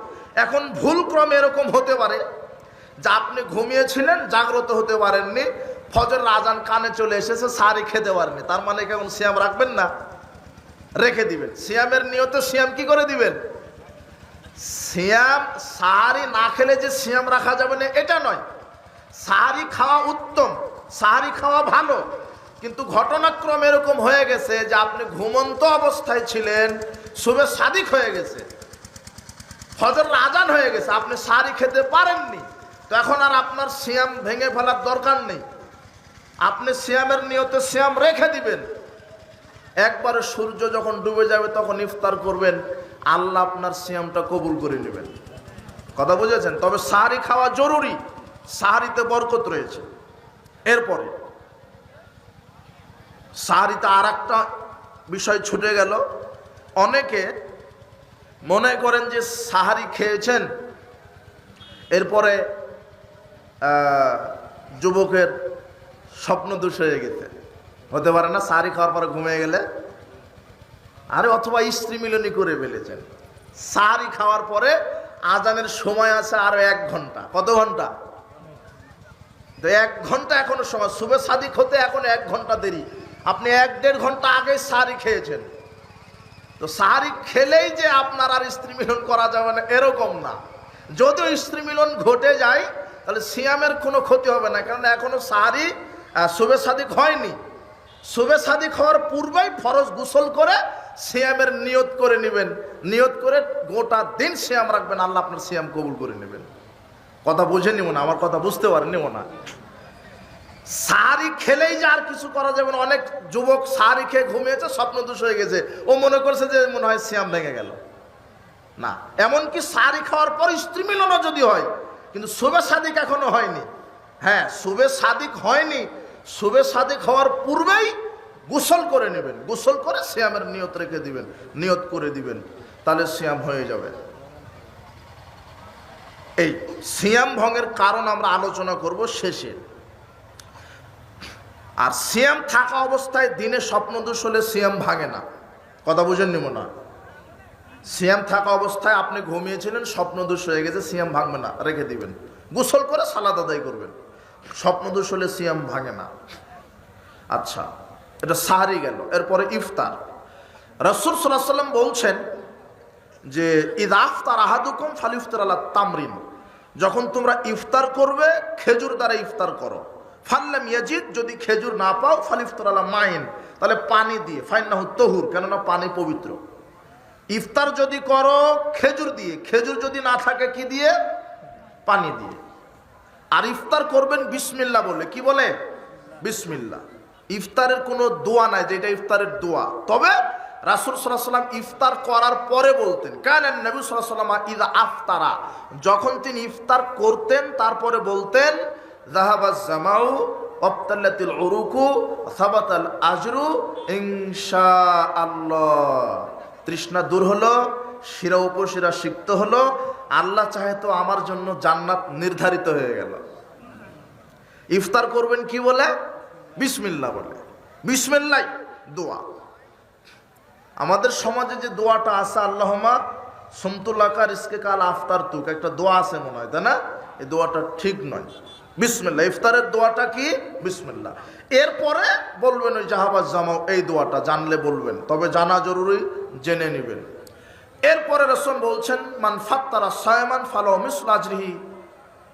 [SPEAKER 2] এখন ভুল ক্রমে এরকম হতে পারে যে আপনি ঘুমিয়েছিলেন, জাগ্রত হতে পারেননি, ফজরের আজান কানে চলে এসেছে, সাহরি খেতে পারেননি, তার মানে কেমন সিয়াম রাখবেন না? রেখে দিবেন। সিয়ামের নিয়তে সিয়াম কি করে দিবেন? সিয়াম সাহারি না খেলে যে সিয়াম রাখা যাবে না এটা নয়। সাহারি খাওয়া উত্তম, সাহারি খাওয়া ভালো, কিন্তু ঘটনাক্রমে এরকম হয়ে গেছে যে আপনি ঘুমন্ত অবস্থায় ছিলেন, সুবে সাদিক হয়ে গেছে, ফজর আজান হয়ে গেছে, আপনি সাহারি খেতে পারেননি, তো এখন আর আপনার সিয়াম ভেঙে ফেলার দরকার নেই। আপনি সিয়ামের নিয়তে সিয়াম রেখে দিবেন। একবারে সূর্য যখন ডুবে যাবে তখন ইফতার করবেন, আল্লাহ আপনার সিয়ামটা কবুল করে নেবেন। কথা বুঝেছেন? তবে সাহারি খাওয়া জরুরি, সাহারিতে বরকত রয়েছে। এরপরে সাহারিতে আর একটা বিষয় ছুটে গেল। অনেকে মনে করেন যে সাহারি খেয়েছেন, এরপরে যুবকের স্বপ্ন দোষ হয়ে গেছে, হতে পারে না? সাহারি খাওয়ার পরে ঘুমিয়ে গেলে, আরে অথবা স্ত্রী মিলনী করে ফেলেছেন। সাহারি খাওয়ার পরে আজানের সময় আছে আরো 1 ঘন্টা। কত ঘন্টা? তো 1 ঘন্টা এখনো সময়, সুবে সাদিক হতে এখন 1 ঘন্টা দেরি। আপনি 1-1.5 ঘন্টা আগে সাহারি খেয়েছেন। তো সাহারি খেলেই যে আপনার আর স্ত্রী মিলন করা যাবে না এরকম না। যদিও স্ত্রী মিলন ঘটে যায় তাহলে সিয়ামের কোনো ক্ষতি হবে না, কারণ এখনো সাহারি সুবে সাদিক হয়নি। সুবে সাদিক হওয়ার পূর্বেই ফরজ গোসল করে সিয়ামের নিয়ত করে নেবেন। নিয়ত করে গোটা দিন সিয়াম রাখবেন, আল্লাহ আপনার সিয়াম কবুল করে নেবেন। কথা বুঝে নিব না, আমার কথা বুঝতে পারেন নিব না। সাহারি খেলেই যে আর কিছু করা যাবে না। অনেক যুবক সাহারি খেয়ে ঘুমিয়েছে, স্বপ্ন দোষ হয়ে গেছে, ও মনে করছে যে মনে হয় সিয়াম ভেঙে গেল। না, এমনকি সাহারি খাওয়ার পর স্ত্রী মিলনও যদি হয়, কিন্তু সুবে সাদিক এখনো হয়নি। হ্যাঁ, সুবে সাদিক হয়নি, সুবে সাদিক হওয়ার পূর্বেই গোসল করে নেবেন, গোসল করে সিয়ামের নিয়ত রেখে দিবেন, নিয়ত করে দিবেন, তাহলে সিয়াম হয়ে যাবে। এই সিয়াম ভঙ্গের কারণ আমরা আলোচনা করব শেষে। আর সিয়াম থাকা অবস্থায় দিনে স্বপ্নদোষ হলে সিয়াম ভাঙে না। কথা বুঝেন নিব না? সিয়াম থাকা অবস্থায় আপনি ঘুমিয়েছিলেন, স্বপ্নদোষ হয়ে গেছে, সিয়াম ভাঙবে না, রেখে দিবেন, গোসল করে সালাত আদায় করবেন। স্বপ্নদোষ হলে সিয়াম ভাঙে না। আচ্ছা, এটা সাহারি গেল। এরপরে ইফতার। রাসূল সাল্লাল্লাহু আলাইহি ওয়াসাল্লাম বলছেন যে ইযা আফতার আহাদুকুম ফালিফতার আলা তামরিন, যখন তোমরা ইফতার করবে খেজুর দ্বারা ইফতার করো। ফাল্লাম ইয়াজিদ, যদি খেজুর না পাও, ফালিফতার আলা মাইন, তাহলে পানি দিয়ে, ফাইন্নাহু তাহুর, কেননা পানি পবিত্র। ইফতার যদি করো খেজুর দিয়ে, খেজুর যদি না থাকে কি দিয়ে? পানি দিয়ে। আর ইফতার করবেন বিসমিল্লাহ বলে। কি বলে? বিসমিল্লাহ। ইফতারের কোনো দোয়া নাই যেটা ইফতারের দোয়া। তবে রাসূল সাল্লাল্লাহু আলাইহি ওয়াসাল্লাম ইফতার করার পরে বলতেন, কানান নবী সাল্লাল্লাহু আলাইহি ওয়াসাল্লাম ইযা আফতারা, যখন তিনি ইফতার করতেন তারপরে বলতেন, যাহাবাজ জামাউ ওয়াবতাল্লাতিল উরুকু সাবাতাল আজরু ইনশাআল্লাহ, তৃষ্ণা দূর হলো, শিরা উপশিরা সিক্ত হলো, আল্লাহ চাহে তো আমার জন্য জান্নাত নির্ধারিত হয়ে গেল। ইফতার করবেন কি বলে? বিসমিল্লাহ বলে। বিসমিল্লাহ দোয়া। আমাদের সমাজে যে দোয়াটা আছে, আল্লাহুম্মা সুমতুলাকা রিজকে কাল আফতার তুক, একটা দোয়া আছে মনে হয়, তাই না? এই দোয়াটা ঠিক নয়। বিসমিল্লাহ, ইফতারের দোয়াটা কি? বিসমিল্লাহ। এরপরে বলবেন ওই জাহাবাজ জামাও, এই দোয়াটা জানলে বলবেন, তবে জানা জরুরি, জেনে নেবেন। এরপরে রাসূল বলছেন, মান ফাত্তারা সায়মান ফালাহু মিসলু আজরিহি,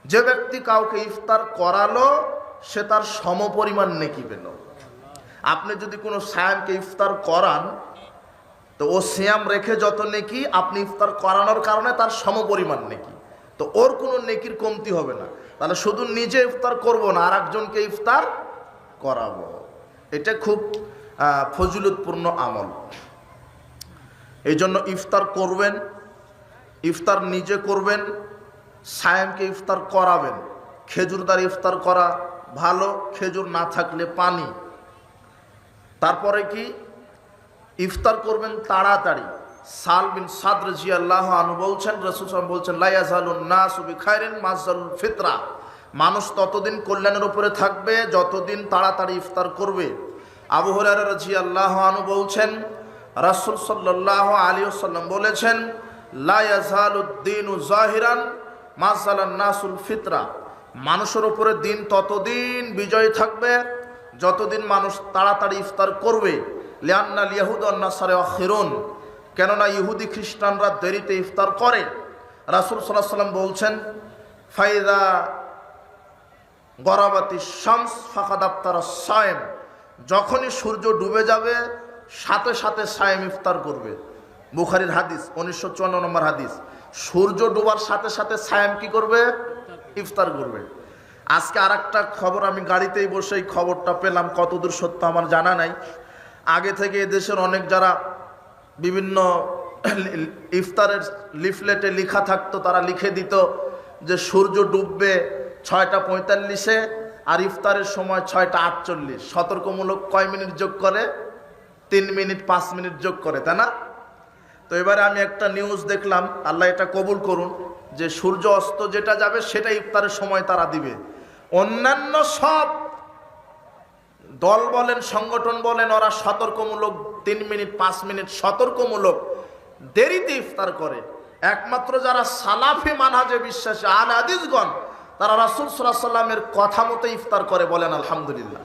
[SPEAKER 2] যে ব্যক্তি কাউকে ইফতার করালো সে তার সমপরিমাণ নেকি পেল। আপনি যদি কোনো সায়ামকে ইফতার করান তো ও সিয়াম রেখে যত নেকি, আপনি ইফতার করানোর কারণে তার সমপরিমাণ নেকি, তো ওর কোনো নেকির কমতি হবে না। তাহলে শুধু নিজে ইফতার করব না, আর একজনকে ইফতার করাবো, এটা খুব ফজিলতপূর্ণ আমল। এই জন্য ইফতার করবেন, ইফতার নিজে করবেন, সায়েমকে ইফতার করাবেন। খেজুর দ্বারা ইফতার করা ভালো, খেজুর না থাকলে পানি। তারপরে কি ইফতার করবেন তাড়াতাড়ি। সাল বিন সাদ রাদিয়াল্লাহু আনহু বলছেন, রাসূল সাল্লাল্লাহু আলাইহি ওয়াসাল্লাম বলছেন, লা ইয়াজালুন নাসু বিখাইরিন মাযালুল ফিতরা, মানুষ ততদিন কল্যাণের উপরে থাকবে যতদিন তাড়াতাড়ি ইফতার করবে। আবু হুরায়রা রাদিয়াল্লাহু আনহু বলছেন, রাসূল সাল্লাল্লাহু আলাইহি ওয়াসাল্লাম বলেছেন, লা ইয়াজালুদ-দীনু যাহিরান মাযালান নাসুল ফিতরা, মানুষের উপরে দিন ততদিন বিজয় থাকবে যতদিন মানুষ তাড়াতাড়ি ইফতার করবে। লিআন্নাল ইয়াহুদ ওয়ান নাসারা ইয়াখিরুন, কেননা ইহুদি খ্রিস্টানরা দেরিতে ইফতার করে। রাসূল সাল্লাল্লাহু আলাইহি ওয়াসাল্লাম বলছেন, ফাইদা গরাবাতিশ শামস ফাকাদ আফতারাস সায়েম, যখনই সূর্য ডুবে যাবে সাথে সাথে সায়েম ইফতার করবে। বুখারীর হাদিস, 1954 নম্বর হাদিস। সূর্য ডোবার সাথে সাথে সায়েম কি করবে? ইফতার করবে। আজকে আরেকটা খবর, আমি গাড়িতেই বসে এই খবরটা পেলাম, কতদূর সত্য আমার জানা নাই। আগে থেকে এদেশের অনেক যারা বিভিন্ন ইফতারের লিফলেটে লেখা থাকতো, তারা লিখে দিত যে সূর্য ডুববে 6:45-এ আর ইফতারের সময় 6:48। সতর্কমূলক কয় মিনিট যোগ করে? 3 মিনিট 5 মিনিট যোগ করে, তাই না? তো এবারে আমি একটা নিউজ দেখলাম, আল্লাহ এটা কবুল করুন, যে সূর্য অস্ত যেটা যাবে সেটা ইফতারের সময় তারা দিবে। অন্যান্য সব দল বলেন, সংগঠন বলেন, ওরা সতর্কমূলক 3 মিনিট 5 মিনিট সতর্কমূলক দেরিতে ইফতার করে। একমাত্র যারা সালাফি মানহাজে বিশ্বাসী আহলে হাদিসগণ, তারা রাসূল সাল্লাল্লাহু আলাইহি ওয়াসাল্লামের কথা মতো ইফতার করে। বলেন আলহামদুলিল্লাহ।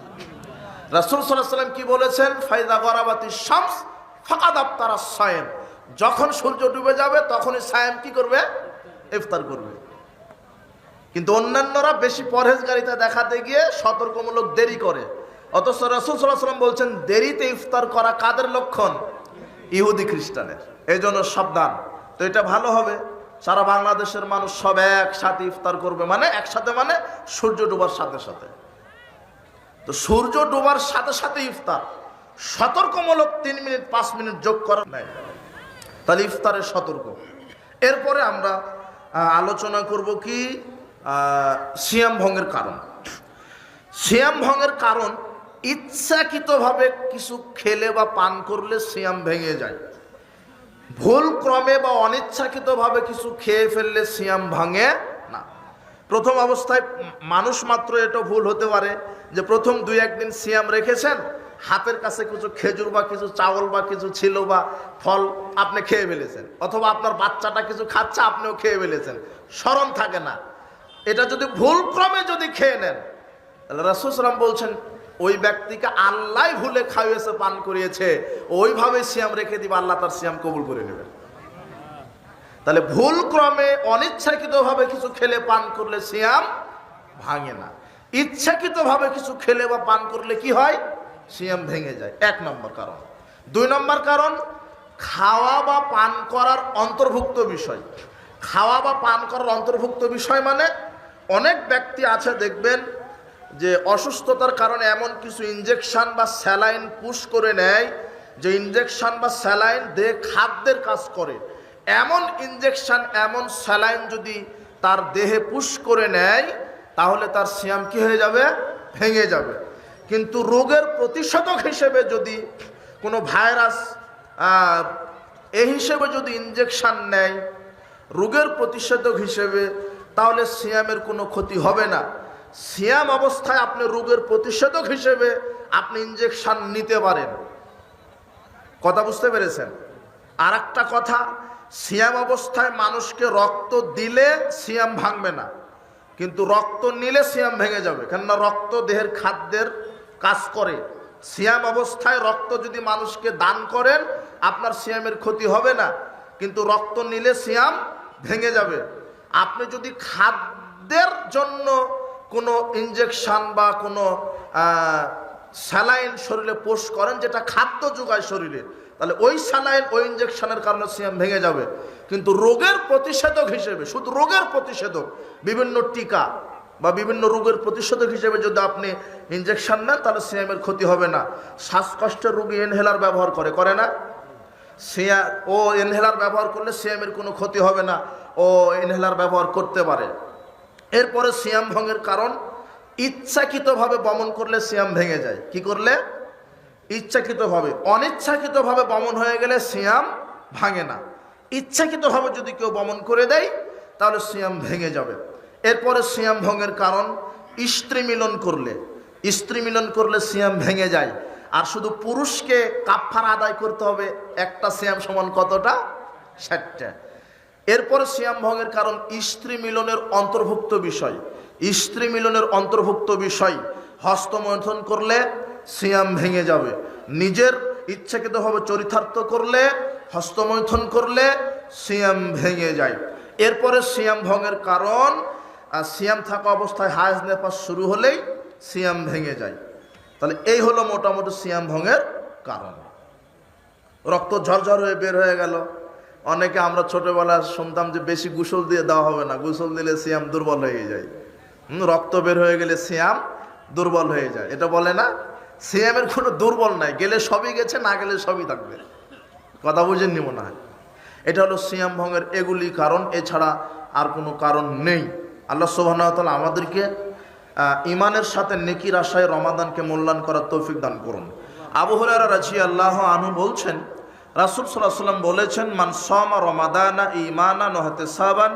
[SPEAKER 2] রাসূল সাল্লাল্লাহু আলাইহি ওয়াসাল্লাম কি বলেছেন? ফাইদা গরাবাতিশ শামস ফাকাদ আফতারাস সায়েম, যখন সূর্য ডুবে যাবে তখনই সায়েম কি করবে? ইফতার করবে। কিন্তু অন্যান্যরা বেশি পরহেজগারিতা দেখাতে গিয়ে সতর্কমূলক দেরি করে। অথচ রাসূল সাল্লাল্লাহু আলাইহি ওয়াসাল্লাম বলছেন, দেরিতে ইফতার করা কাদের লক্ষণ? ইহুদি খ্রিস্টানের। এই জন্য সাবধান। তো এটা ভালো হবে, সারা বাংলাদেশের মানুষ সব একসাথে ইফতার করবে, মানে একসাথে, মানে সূর্য ডোবার সাথে সাথে। তো সূর্য ডোবার সাথে সাথে ইফতার, সতর্কমূলক 3 মিনিট 5 মিনিট যোগ করা নাই, তাহলে ইফতারের সতর্ক। এরপরে আমরা আলোচনা করব কি সিয়াম ভঙ্গের কারণ। সিয়াম ভঙ্গের কারণ, ইচ্ছাকৃতভাবে কিছু খেলে বা পান করলে সিয়াম ভেঙে যায়। ভুল ক্রমে বা অনিচ্ছাকৃতভাবে কিছু খেয়ে ফেললে সিয়াম ভাঙে না। প্রথম অবস্থায় মানুষ মাত্র এটা ভুল হতে পারে যে প্রথম 2-1 দিন সিয়াম রেখেছেন, হাতের কাছে কিছু খেজুর বা কিছু চাউল বা কিছু ছিল বা ফল আপনি খেয়ে ফেলেছেন, অথবা আপনার বাচ্চাটা কিছু খাচ্ছে আপনিও খেয়ে ফেলেছেন, স্মরণ থাকে না। এটা যদি ভুল ক্রমে যদি খেয়ে নেন, তাহলে রাসূল সাল্লাল্লাহু আলাইহি ওয়াসাল্লাম বলছেন ওই ব্যক্তিকে আল্লাহ ভুলে খাইয়েছে, পান করিয়েছে, ওইভাবে সিয়াম রেখে দিবে, আল্লাহ তার সিয়াম কবুল করে নেবেন। তাহলে ভুল ক্রমে অনিচ্ছাকৃতভাবে কিছু খেলে পান করলে সিয়াম ভাঙে না। ইচ্ছাকৃতভাবে কিছু খেলে বা পান করলে কি হয়? সিয়াম ভেঙে যায়। 1 নম্বর কারণ। 2 নম্বর কারণ, খাওয়া বা পান করার অন্তর্ভুক্ত বিষয়। খাওয়া বা পান করার অন্তর্ভুক্ত বিষয় মানে অনেক ব্যক্তি আছে দেখবেন যে অসুস্থতার কারণে এমন কিছু ইনজেকশন বা স্যালাইন পুশ করে নেয়, যে ইনজেকশন বা স্যালাইন দেহে খাদ্যের কাজ করে। এমন ইনজেকশন, এমন স্যালাইন যদি তার দেহে পুশ করে নেয়, তাহলে তার সিয়াম কি হয়ে যাবে? ভেঙে যাবে। কিন্তু রোগের প্রতিষেধক হিসেবে যদি কোনো ভাইরাস এই হিসেবে যদি ইনজেকশন নেয় রোগের প্রতিষেধক হিসেবে, তাহলে সিয়ামের কোনো ক্ষতি হবে না। সিয়াম অবস্থায় আপনি রোগের প্রতিষেধক হিসেবে আপনি ইনজেকশন নিতে পারেন। কথা বুঝতে পেরেছেন? আর একটা কথা, সিয়াম অবস্থায় মানুষকে রক্ত দিলে সিয়াম ভাঙবে না, কিন্তু রক্ত নিলে সিয়াম ভেঙে যাবে। কেননা রক্ত দেহের খাদ্যের কাজ করে। সিয়াম অবস্থায় রক্ত যদি মানুষকে দান করেন, আপনার সিয়ামের ক্ষতি হবে না, কিন্তু রক্ত নিলে সিয়াম ভেঙে যাবে। আপনি যদি খাদ্যের জন্য কোনো ইনজেকশন বা কোনো স্যালাইন শরীরে পোষ করেন, যেটা খাদ্য যোগায় শরীরে, তাহলে ওই স্যালাইন ওই ইঞ্জেকশনের কারণে সিয়াম ভেঙে যাবে। কিন্তু রোগের প্রতিষেধক হিসেবে, শুধু রোগের প্রতিষেধক, বিভিন্ন টিকা বা বিভিন্ন রোগের প্রতিষেধক হিসেবে যদি আপনি ইঞ্জেকশন নেন তাহলে সিয়ামের ক্ষতি হবে না। শ্বাসকষ্টের রোগী ইনহেলার ব্যবহার করে না? ও ইনহেলার ব্যবহার করলে সিয়ামের কোনো ক্ষতি হবে না, ও ইনহেলার ব্যবহার করতে পারে। এরপরে সিয়াম ভঙ্গের কারণ, ইচ্ছাকৃতভাবে বমন করলে সিয়াম ভেঙে যায়। কি করলে? ইচ্ছাকৃতভাবে। অনিচ্ছাকৃতভাবে বমন হয়ে গেলে সিয়াম ভাঙে না। ইচ্ছাকৃতভাবে যদি কেউ বমন করে দেয় তাহলে সিয়াম ভেঙে যাবে। এরপরে সিয়াম ভঙ্গের কারণ, স্ত্রী মিলন করলে। স্ত্রী মিলন করলে সিয়াম ভেঙে যায়। আর শুধু পুরুষকে কাফারা আদায় করতে হবে, একটা সিয়াম সমান কতটা? 60টা। এরপরে সিয়াম ভঙ্গের কারণ স্ত্রী মিলনের অন্তর্ভুক্ত বিষয়। স্ত্রী মিলনের অন্তর্ভুক্ত বিষয়, হস্তমৈথুন করলে সিয়াম ভেঙে যাবে। নিজের ইচ্ছাকৃতভাবে চরিতার্থ করলে, হস্তমৈথুন করলে সিয়াম ভেঙে যায়। এরপরে সিয়াম ভঙ্গের কারণ, সিয়াম থাকা অবস্থায় হায়েজ নেফাস শুরু হলেই সিয়াম ভেঙে যায়। তাহলে এই হলো মোটামুটি সিয়াম ভঙ্গের কারণ। রক্ত ঝরঝর হয়ে বের হয়ে গেল। অনেকে আমরা ছোটবেলায় শুনতাম যে বেশি গোসল দিয়ে দেওয়া হবে না, গোসল দিলে সিয়াম দুর্বল হয়ে যায়। রক্ত বের হয়ে গেলে সিয়াম দুর্বল হয়ে যায়, এটা বলে না? সিয়ামের কোনো দুর্বল নাই, গেলে সবই গেছে, না গেলে সবই থাকবে। কথা বুঝেননি মনে হয়? এটা হলো সিয়াম ভঙ্গের এগুলি কারণ, এছাড়া আর কোনো কারণ নেই। আল্লাহ সুবহানাহু ওয়া তাআলা আমাদেরকে ইমানের সাথে নেকির আশায় রমাদানকে মূল্যায়ন করার তৌফিক দান করুন। আবু হুরায়রা রাদিয়াল্লাহু আনহু বলছেন, রাসূল সাল্লাল্লাহু আলাইহি ওয়াসাল্লাম বলেছেন, মান সামা রমাদানা ঈমানান ওয়া ইহতিসাবান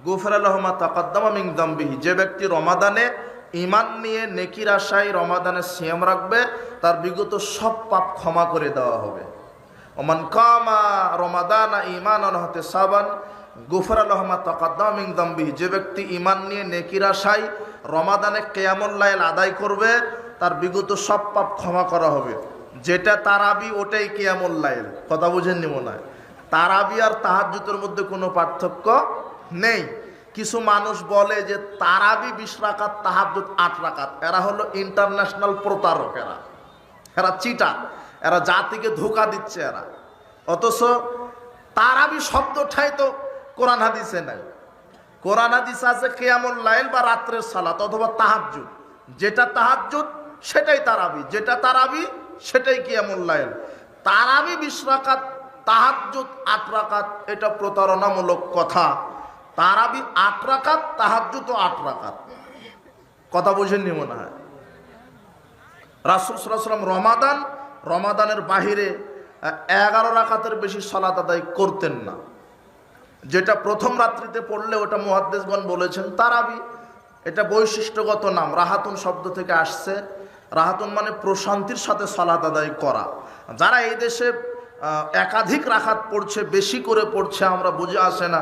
[SPEAKER 2] গুফিরা লাহু মা তাকাদ্দামা মিন যামবিহি। যে ব্যক্তি রমাদানে ঈমান নিয়ে নেকির আশায় রমাদানে সিয়াম রাখবে, তার বিগত সব পাপ ক্ষমা করে দেওয়া হবে। ওমান কামা রমাদানা ঈমানান ওয়া ইহতিসাবান গুফিরা লাহু মা তাকাদ্দামা মিন যামবিহি। যে ব্যক্তি ঈমান নিয়ে নেকির আশায় রমাদানে কিয়ামুল লাইল আদায় করবে, তার বিগত সব পাপ ক্ষমা করা হবে। যেটা তারাবি ওটাই কিয়ামুল লাইল। কথা বুঝেননি মনে হয়? তারাবি আর তাহাজ্জুদের মধ্যে কোনো পার্থক্য নেই। কিছু মানুষ বলে যে তারাবি 20 রাকাত, তাহাজ্জুদ 8 রাকাত। এরা হলো ইন্টারন্যাশনাল প্রতারক, এরা চিটার, এরা জাতিকে ধোঁকা দিচ্ছে এরা। অথচ তারাবি শব্দটাই তো কোরআন হাদিসে নাই। কোরআন হাদিসে আছে কিয়ামুল লাইল বা রাত্রের সালাত অথবা তাহাজ্জুদ। যেটা তাহাজ্জুদ সেটাই তারাবি, যেটা তারাবি সেটাই কিয়ামুল লাইল। তারাবি 20 রাকাত, তাহাজ্জুদ 8 রাকাত, এটা প্রতারণামূলক কথা। তারাবি 8 রাকাত, তাহাজ্জুদ 8 রাকাত। কথা বুঝেননি মনে হয়? রাসূল সাল্লাল্লাহু আলাইহি ওয়াসাল্লাম রমাদানের বাহিরে 11 রাকাতের বেশি সালাত আদায় করতেন না। যেটা প্রথম রাত্রিতে পড়লে ওটা মুহাদ্দিসগণ বলেছেন তারাবি। এটা বৈশিষ্ট্যগত নাম, রাহাতুন শব্দ থেকে আসছে। রাহাতুন মানে প্রশান্তির সাথে সালাত আদায় করা। যারা এই দেশে একাধিক রাকাত পড়ছে, বেশি করে পড়ছে, আমরা বুঝে আসে না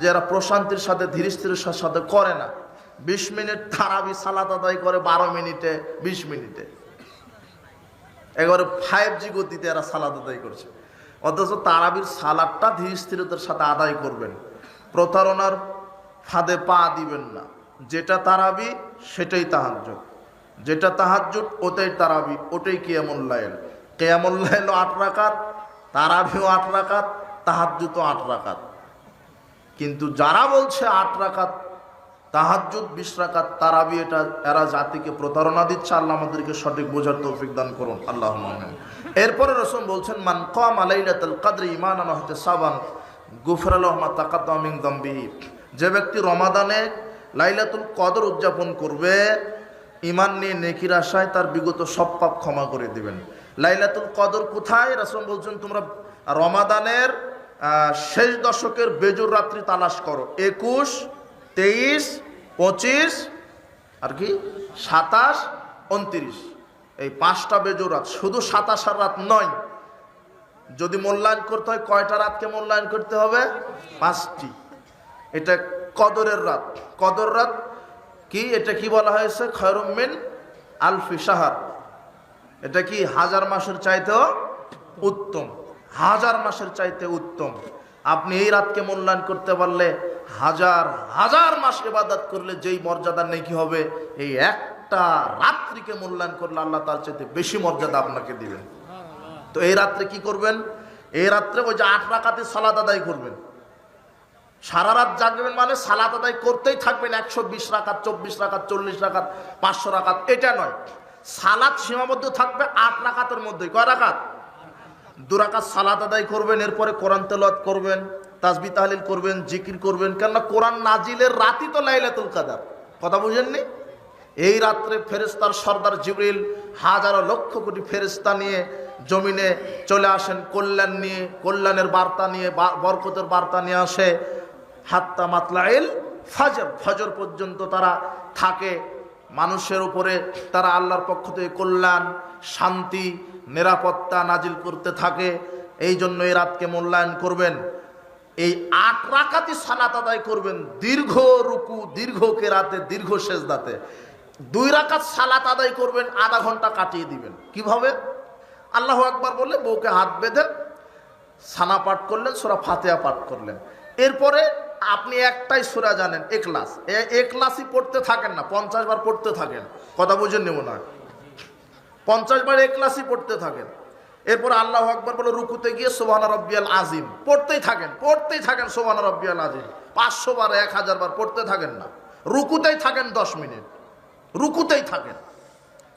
[SPEAKER 2] যে এরা প্রশান্তির সাথে ধীর স্থিরের সাথে করে না। 20 মিনিট তারাবি সালাত আদায় করে 12 মিনিটে, 20 মিনিটে, একেবারে 5G গতিতে এরা সালাত আদায় করছে। অথচ তারাবির সালাতটা ধীর স্থিরতার সাথে আদায় করবেন, প্রতারণার ফাঁদে পা দিবেন না। যেটা তারাবি সেটাই তাহাজ্জুদ, যেটা তাহাজ্জুদ ওটাই তারাবি, ওটাই কিয়ামুল লাইল। কিয়ামুল লাইল 8 রাকাত, তারাবিও 8 রাকাত, তাহাজ্জুদও 8 রাকাত। কিন্তু যারা বলছে 8 রাকাত তাহাজ্জুদ, 20 রাকাত তারাবি, এটা এরা জাতিকে প্রতারণা দিচ্ছে। আল্লাহ আমাদেরকে সঠিক বোঝার তৌফিক দান করুন, আল্লাহুম্মা আমিন। এরপরে রাসূল বলছেন, মান কামা লাইলাতুল কদরি ঈমানান ওয়া ইহতিসাবান গুফিরা লাহু মা তাকাদ্দামা মিন যামবিহি। যে ব্যক্তি রমাদানে লাইলাতুল কদর উদযাপন করবে ঈমান নিয়ে নেকির আশায়, তার বিগত সব পাপ ক্ষমা করে দিবেন। লাইলাতুল কদর কোথায়? রাসূল বলছেন, তোমরা রমাদানের শেষ দশকের বেজুর রাত্রি তালাশ করো। 21, 23, 25 আর কি 27, 29, এই 5টা বেজুর রাত। শুধু 27 রাত নয়, যদি মূল্যায়ন করতে হয় কয়টা রাতকে মূল্যায়ন করতে হবে? 5টি। এটা কদরের রাত। কদর রাত কি? এটা কি বলা হয়েছে? খায়রুম মিন আলফি শাহর। এটা কি 1000 মাসের চাইতেও উত্তম, 1000 মাসের চাইতে উত্তম। আপনি এই রাতকে মূল্যায়ন করতে পারলে 1000 মাস ইবাদত করলে যেই মর্যাদা নেকি হবে, এই একটা রাত্রিকে মূল্যায়ন করলে আল্লাহ তার চাইতে বেশি মর্যাদা আপনাকে দিবেন। তো এই রাত্রে কি করবেন? এই রাত্রে ওই যে 8 রাকাতে সালাত আদায় করবেন, সারা রাত জাগবেন মানে সালাত আদায় করতেই থাকবেন। 120 রাকাত, 24 রাকাত, 40 রাকাত, 500 রাকাত, এটা নয়। সালাত সীমাবদ্ধ থাকবে 8 রাকাতের মধ্যে। কয় রাকাত? 2 রাকাত সালাত আদায় করবেন, এরপরে কোরআন তেলাওয়াত করবেন, তাসবিহ তাহলিল করবেন, জিকির করবেন। কেননা কোরআন নাজিলের রাতই তো লাইলাতুল কদর। কথা বুঝেননি? এই রাত্রে ফেরেশতার সর্দার জিবরিল হাজারো লক্ষ কোটি ফেরেশতা নিয়ে জমিনে চলে আসেন কল্যাণ নিয়ে, কল্যাণের বার্তা নিয়ে, বরকতের বার্তা নিয়ে আসে। হাত্তা মাতলাইল ফজর, ফজর পর্যন্ত তারা থাকে। মানুষের উপরে তারা আল্লাহর পক্ষ থেকে কল্যাণ, শান্তি, নিরাপত্তা নাজিল করতে থাকে। এই জন্য এই রাতকে মূল্যায়ন করবেন। এই 8 রাকাতই সালাত আদায় করবেন, দীর্ঘ রুকু, দীর্ঘ কেরাতে, দীর্ঘ সেজদাতে। 2 রাকাত সালাত আদায় করবেন, আধা ঘন্টা কাটিয়ে দিবেন। কিভাবে? আল্লাহু আকবার বললে বউকে হাত বেঁধে সানা পাঠ করলেন, সূরা ফাতিহা পাঠ করলেন। এরপরে আপনি একটাই সূরা জানেন, ইখলাস। ইখলাসই পড়তে থাকেন না, 50 বার পড়তে থাকেন। কথা বুঝেন নেব না, 50 বার ইখলাসই পড়তে থাকেন। এরপর আল্লাহু আকবার বলে রুকুতে গিয়ে সুবহান রাব্বিয়াল আযীম পড়তেই থাকেন, পড়তেই থাকেন সুবহান রাব্বিয়াল আযীম। 500 বার, 1000 বার পড়তে থাকেন না, রুকুতেই থাকেন 10 মিনিট, রুকুতেই থাকেন।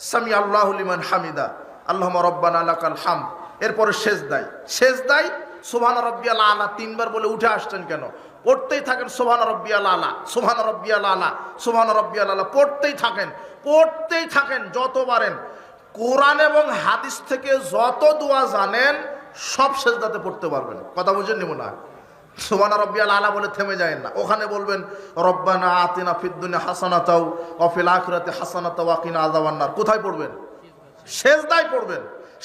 [SPEAKER 2] সামি আল্লাহু লিমান হামিদা, আল্লাহুম্মা রাব্বানা লাকাল হামদ। এরপরে সেজদায়, সেজদায় সুবহান রাব্বিয়াল আলা 3 বার বলে উঠে আসছেন কেন? পড়তেই থাকেন সুবহান রাব্বিয়াল আলা, সুবহান রাব্বিয়াল আলা, সুবহান রাব্বিয়াল আলা, পড়তেই থাকেন, পড়তেই থাকেন যত পারেন। কোরআন এবং হাদিস থেকে যত দোয়া জানেন সব সেজদাতে পড়তে পারবেন। কথা বুঝেন নিব না? সুবহান রাব্বিয়াল আলা বলে থেমে যায় না, ওখানে বলবেন রব্বানা আতিনা ফিদ দুনিয়া হাসানাতাও ওয়া ফিল আখিরাতি হাসানাতাও ওয়া কিনা আযাবান্নার। কোথায় পড়বেন? সেজদায় পড়বেন,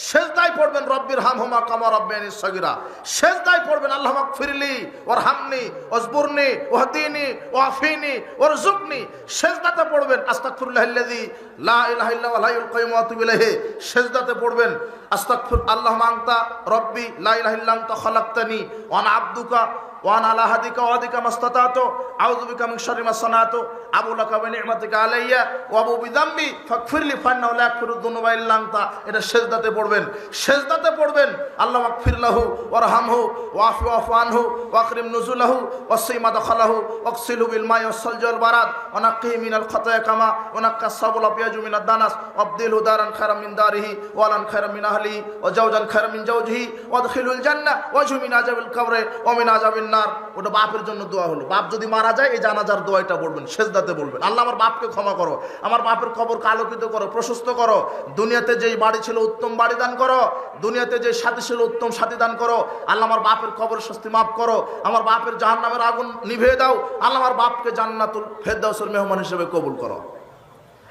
[SPEAKER 2] সেজদায় পড়বেন রব্বির হামহুমা কামা রাব্বায়ানি সগীরা। সেজদায় পড়বেন আল্লাহুম্মা গফিরলি ওয়ারহামনি ওয়াজবুরনি ওয়াহদিনি ওয়াফিনি ওয়ারযুকনি। সেজদাতে পড়বেন আস্তাগফিরুল্লাহাল্লাযী লা ইলাহা ইল্লা হুয়াল হাইয়ুল কাইয়্যুম ওয়া আতুবু ইলাইহি। সেজদাতে পড়বেন আস্তাগফির আল্লাহুম্মা আনতা রব্বি লা ইলাহা ইল্লা আনতা খালাকতানি ওয়া আনা আবদুকা ওয়া আনা আলা হাদিকা ওয়া আদিকা মাসতাতাতু আউযু বিকা মিন শাররি মা সানাতু আবু লাকা ওয়া নি'মাতিকা আলাইয়া ওয়া আবু বিযামবি ফাগফিরলি ফান্নাহু লা ইয়াগফিরুদ যুনুবা ইল্লা আনতা। এটা সেজদাতে পড়বেন। সেজদাতে পড়বেন আল্লাহুম্মা গফির লাহু ওয়ারহামহু ওয়াফি ওয়াফু আনহু ওয়াকরিম নুজুলাহু ওয়াসি মাদখালাহু ওয়াগসিলহু বিল মাই ওয়াস-সালজি ওয়াল বারাদ ওয়া নাক্কিহি মিনাল খাতায়া কামা ওয়ানাক্কা সাবুল আবিয়াজু মিনাদ দানাস ওয়াবদিলহু দারান খায়রাম মিন দারিহি ওয়া লান খায়রাম মিন আহলিহি ওয়া জাওজান খায়রাম মিন জাওজিহি ওয়াদখিলুল জান্নাহ ওয়াজহু মিন আযাবিল কবরে ওয়া মিন আযাবিন নার। ওটা বাপের জন্য দোয়া হলো। বাপ যদি মারা যায় এই জানাজার দোয়াটা পড়বেন, সেজদাতে বলবেন আল্লাহ আমার বাপকে ক্ষমা করো, আমার বাপের কবরকে আলোকিত করো, প্রশস্ত করো। দুনিয়াতে যেই বাড়ি ছিল উত্তম বাড়ি দান করো, দুনিয়াতে যে সাথী ছিল উত্তম সাথী দান করো। আল্লাহ আমার বাপের কবর শাস্তি মাফ করো, আমার বাপের জাহান্নামের আগুন নিভিয়ে দাও। আল্লাহ আমার বাপকে জান্নাতুল ফেরদাউসের মেহমান হিসেবে কবুল করো।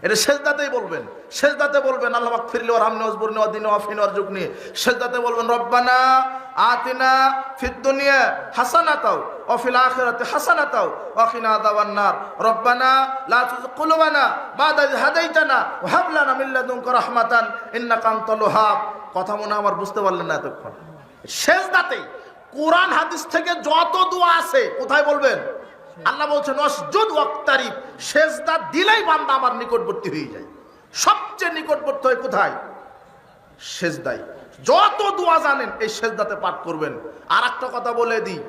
[SPEAKER 2] এটা সেজদাতেই বলবেন। সেজদাতে বলবেন আল্লাহ মাগফিরলি ওয়ারহামনি ওয়াজবুরনি ওয়াহদিনি ওয়াফিনি ওয়ারযুকনি। সেজদাতে বলবেন রব্বানা আতিনা ফিদ দুনিয়া হাসানাতাও ওয়া ফিল আখিরাতি হাসানাতাও ওয়া কিনা আযাবান নার। রব্বানা লা তুযিগ কুলুবানা বা'দা ইয হাদাইতানা ওয়া হাব লানা মিন লাদুনকা রাহমাতান ইন্নাকা আনতাল ওয়াহ্হাব। কথা মনে আমার বুঝতে পারলেন না এতক্ষণ? সেজদাতেই কোরআন হাদিস থেকে যত দোয়া আছে কোথায় বলবেন? আল্লাহ বলছেন ওয়াসজুদ ওয়াক্তারিব, সেজদা দিলেই বান্দা আমার নিকটবর্তী হয়ে যায়। সবচেয়ে নিকটবর্তী হয় কোথায়? সেজদায়। যত দোয়া জানেন এই সেজদাতে পাঠ করবেন। আর একটা কথা বলে দিই,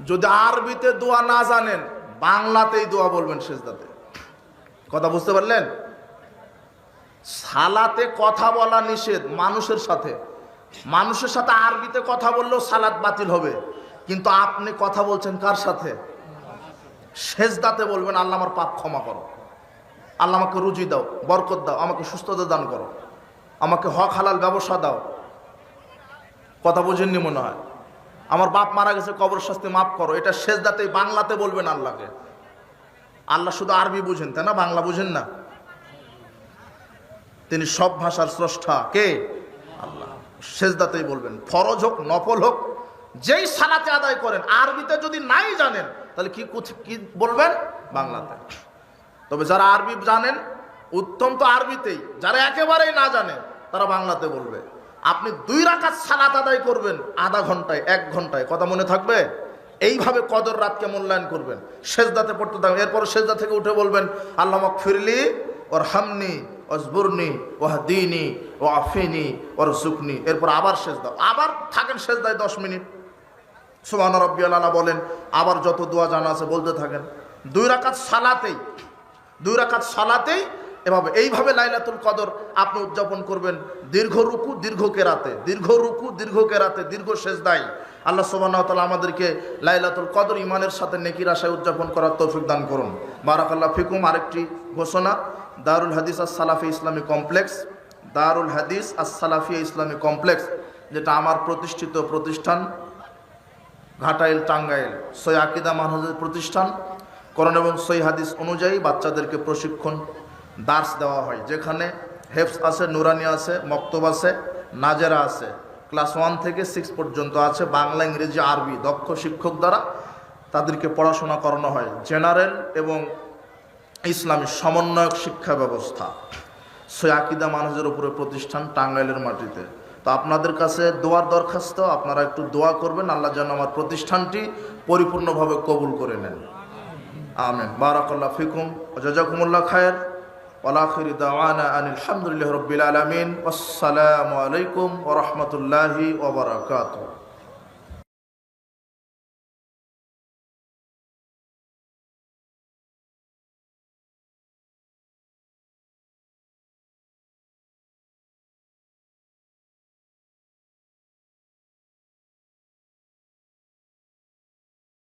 [SPEAKER 2] যদি আরবিতে দোয়া না জানেন বাংলাতেই দোয়া বলবেন সেজদাতে। কথা বুঝতে পারলেন? সালাতে কথা বলা নিষেধ মানুষের সাথে। মানুষের সাথে আরবিতে কথা বললেও সালাত বাতিল হবে, কিন্তু আপনি কথা বলছেন কার সাথে? সেজদাতে বলবেন আল্লাহ আমার পাপ ক্ষমা করো, আল্লাহ আমাকে রুজি দাও, বরকত দাও, আমাকে সুস্থতা দান করো, আমাকে হক হালাল ব্যবসা দাও। কথা বুঝেননি মনে হয়? আমার বাপ মারা গেছে, কবর শাস্তি মাফ করো। এটা সেজদাতেই বাংলাতে বলবেন আল্লাহকে। আল্লাহ শুধু আরবি বুঝেন, তাই না? বাংলা বুঝেন না? তিনি সব ভাষার স্রষ্টা কে? আল্লাহ। সেজদাতেই বলবেন, ফরজ হোক নফল হোক, যেই সালাতে আদায় করেন আরবিতে যদি নাই জানেন তাহলে কি বলবেন? বাংলাতে। তবে যারা আরবি জানেন উত্তম তো আরবিতেই, যারা একেবারেই না জানেন তারা বাংলাতে বলবে। আপনি 2 রাকাত সালাত আদায় করবেন আধা ঘন্টায়, 1 ঘন্টায়, কথা মনে থাকবে? এইভাবে কদর রাতকে মূল্যায়ন করবেন। সেজদাতে পড়তে থাকবেন। এরপর সেজদা থেকে উঠে বলবেন আল্লাহ মাগফিরলি ওয়ারহামনি ওয়াজবুরনি ওয়াহদিনি ওয়াফিনি ওয়ারজুকনি। এরপর আবার সেজদা, আবার থাকেন সেজদায় 10 মিনিট, সুবহান রাব্বিয়াল আলা বলেন, আবার যত দোয়া জানা আছে বলতে থাকেন। 2 রাকাত সালাতেই এভাবে এইভাবে লাইলাতুল কদর আপনি উদযাপন করবেন। দীর্ঘ রুকু দীর্ঘ কেরাতে, দীর্ঘ সেজদায়। আল্লাহ সুবহানাহু ওয়া তাআলা আমাদেরকে লাইলাতুল কদর ঈমানের সাথে নেকির আশায় উদযাপন করার তৌফিক দান করুন। বারাকাল্লাহু ফিকুম। আরেকটি ঘোষণা, দারুল হাদিস আস-সালাফি ইসলামী কমপ্লেক্স, দারুল হাদিস আস-সালাফি ইসলামী কমপ্লেক্স, যেটা আমার প্রতিষ্ঠিত প্রতিষ্ঠান, ঘাটাইল টাঙ্গাইল, সই আকিদা মানহাজের প্রতিষ্ঠান। কোরআন এবং সই হাদিস অনুযায়ী বাচ্চাদেরকে প্রশিক্ষণ দার্স দেওয়া হয়, যেখানে হেফজ আছে, নুরানি আছে, মক্তব আছে, নাজেরা আছে, ক্লাস 1 থেকে 6 পর্যন্ত আছে। বাংলা, ইংরেজি, আরবি দক্ষ শিক্ষক দ্বারা তাদেরকে পড়াশোনা করানো হয়। জেনারেল এবং ইসলামী সমন্বয়ক শিক্ষা ব্যবস্থা, সই আকিদা মানহাজের উপরে প্রতিষ্ঠান, টাঙ্গাইলের মাটিতে। তো আপনাদের কাছে দোয়ার দরখাস্ত, আপনারা একটু দোয়া করবেন, আল্লাহ যেন আমার প্রতিষ্ঠানটি পরিপূর্ণভাবে কবুল করে নেন। আমিন। বারাকাল্লাহু ফিকুম ওয়া জাযাকুমুল্লাহ খায়র। ওয়া আখিরু দাওয়ানা আনিল হামদুলিল্লাহি রাব্বিল আলামিন। আসসালামু আলাইকুম ওয়া রাহমাতুল্লাহি ওয়া বারাকাতুহু।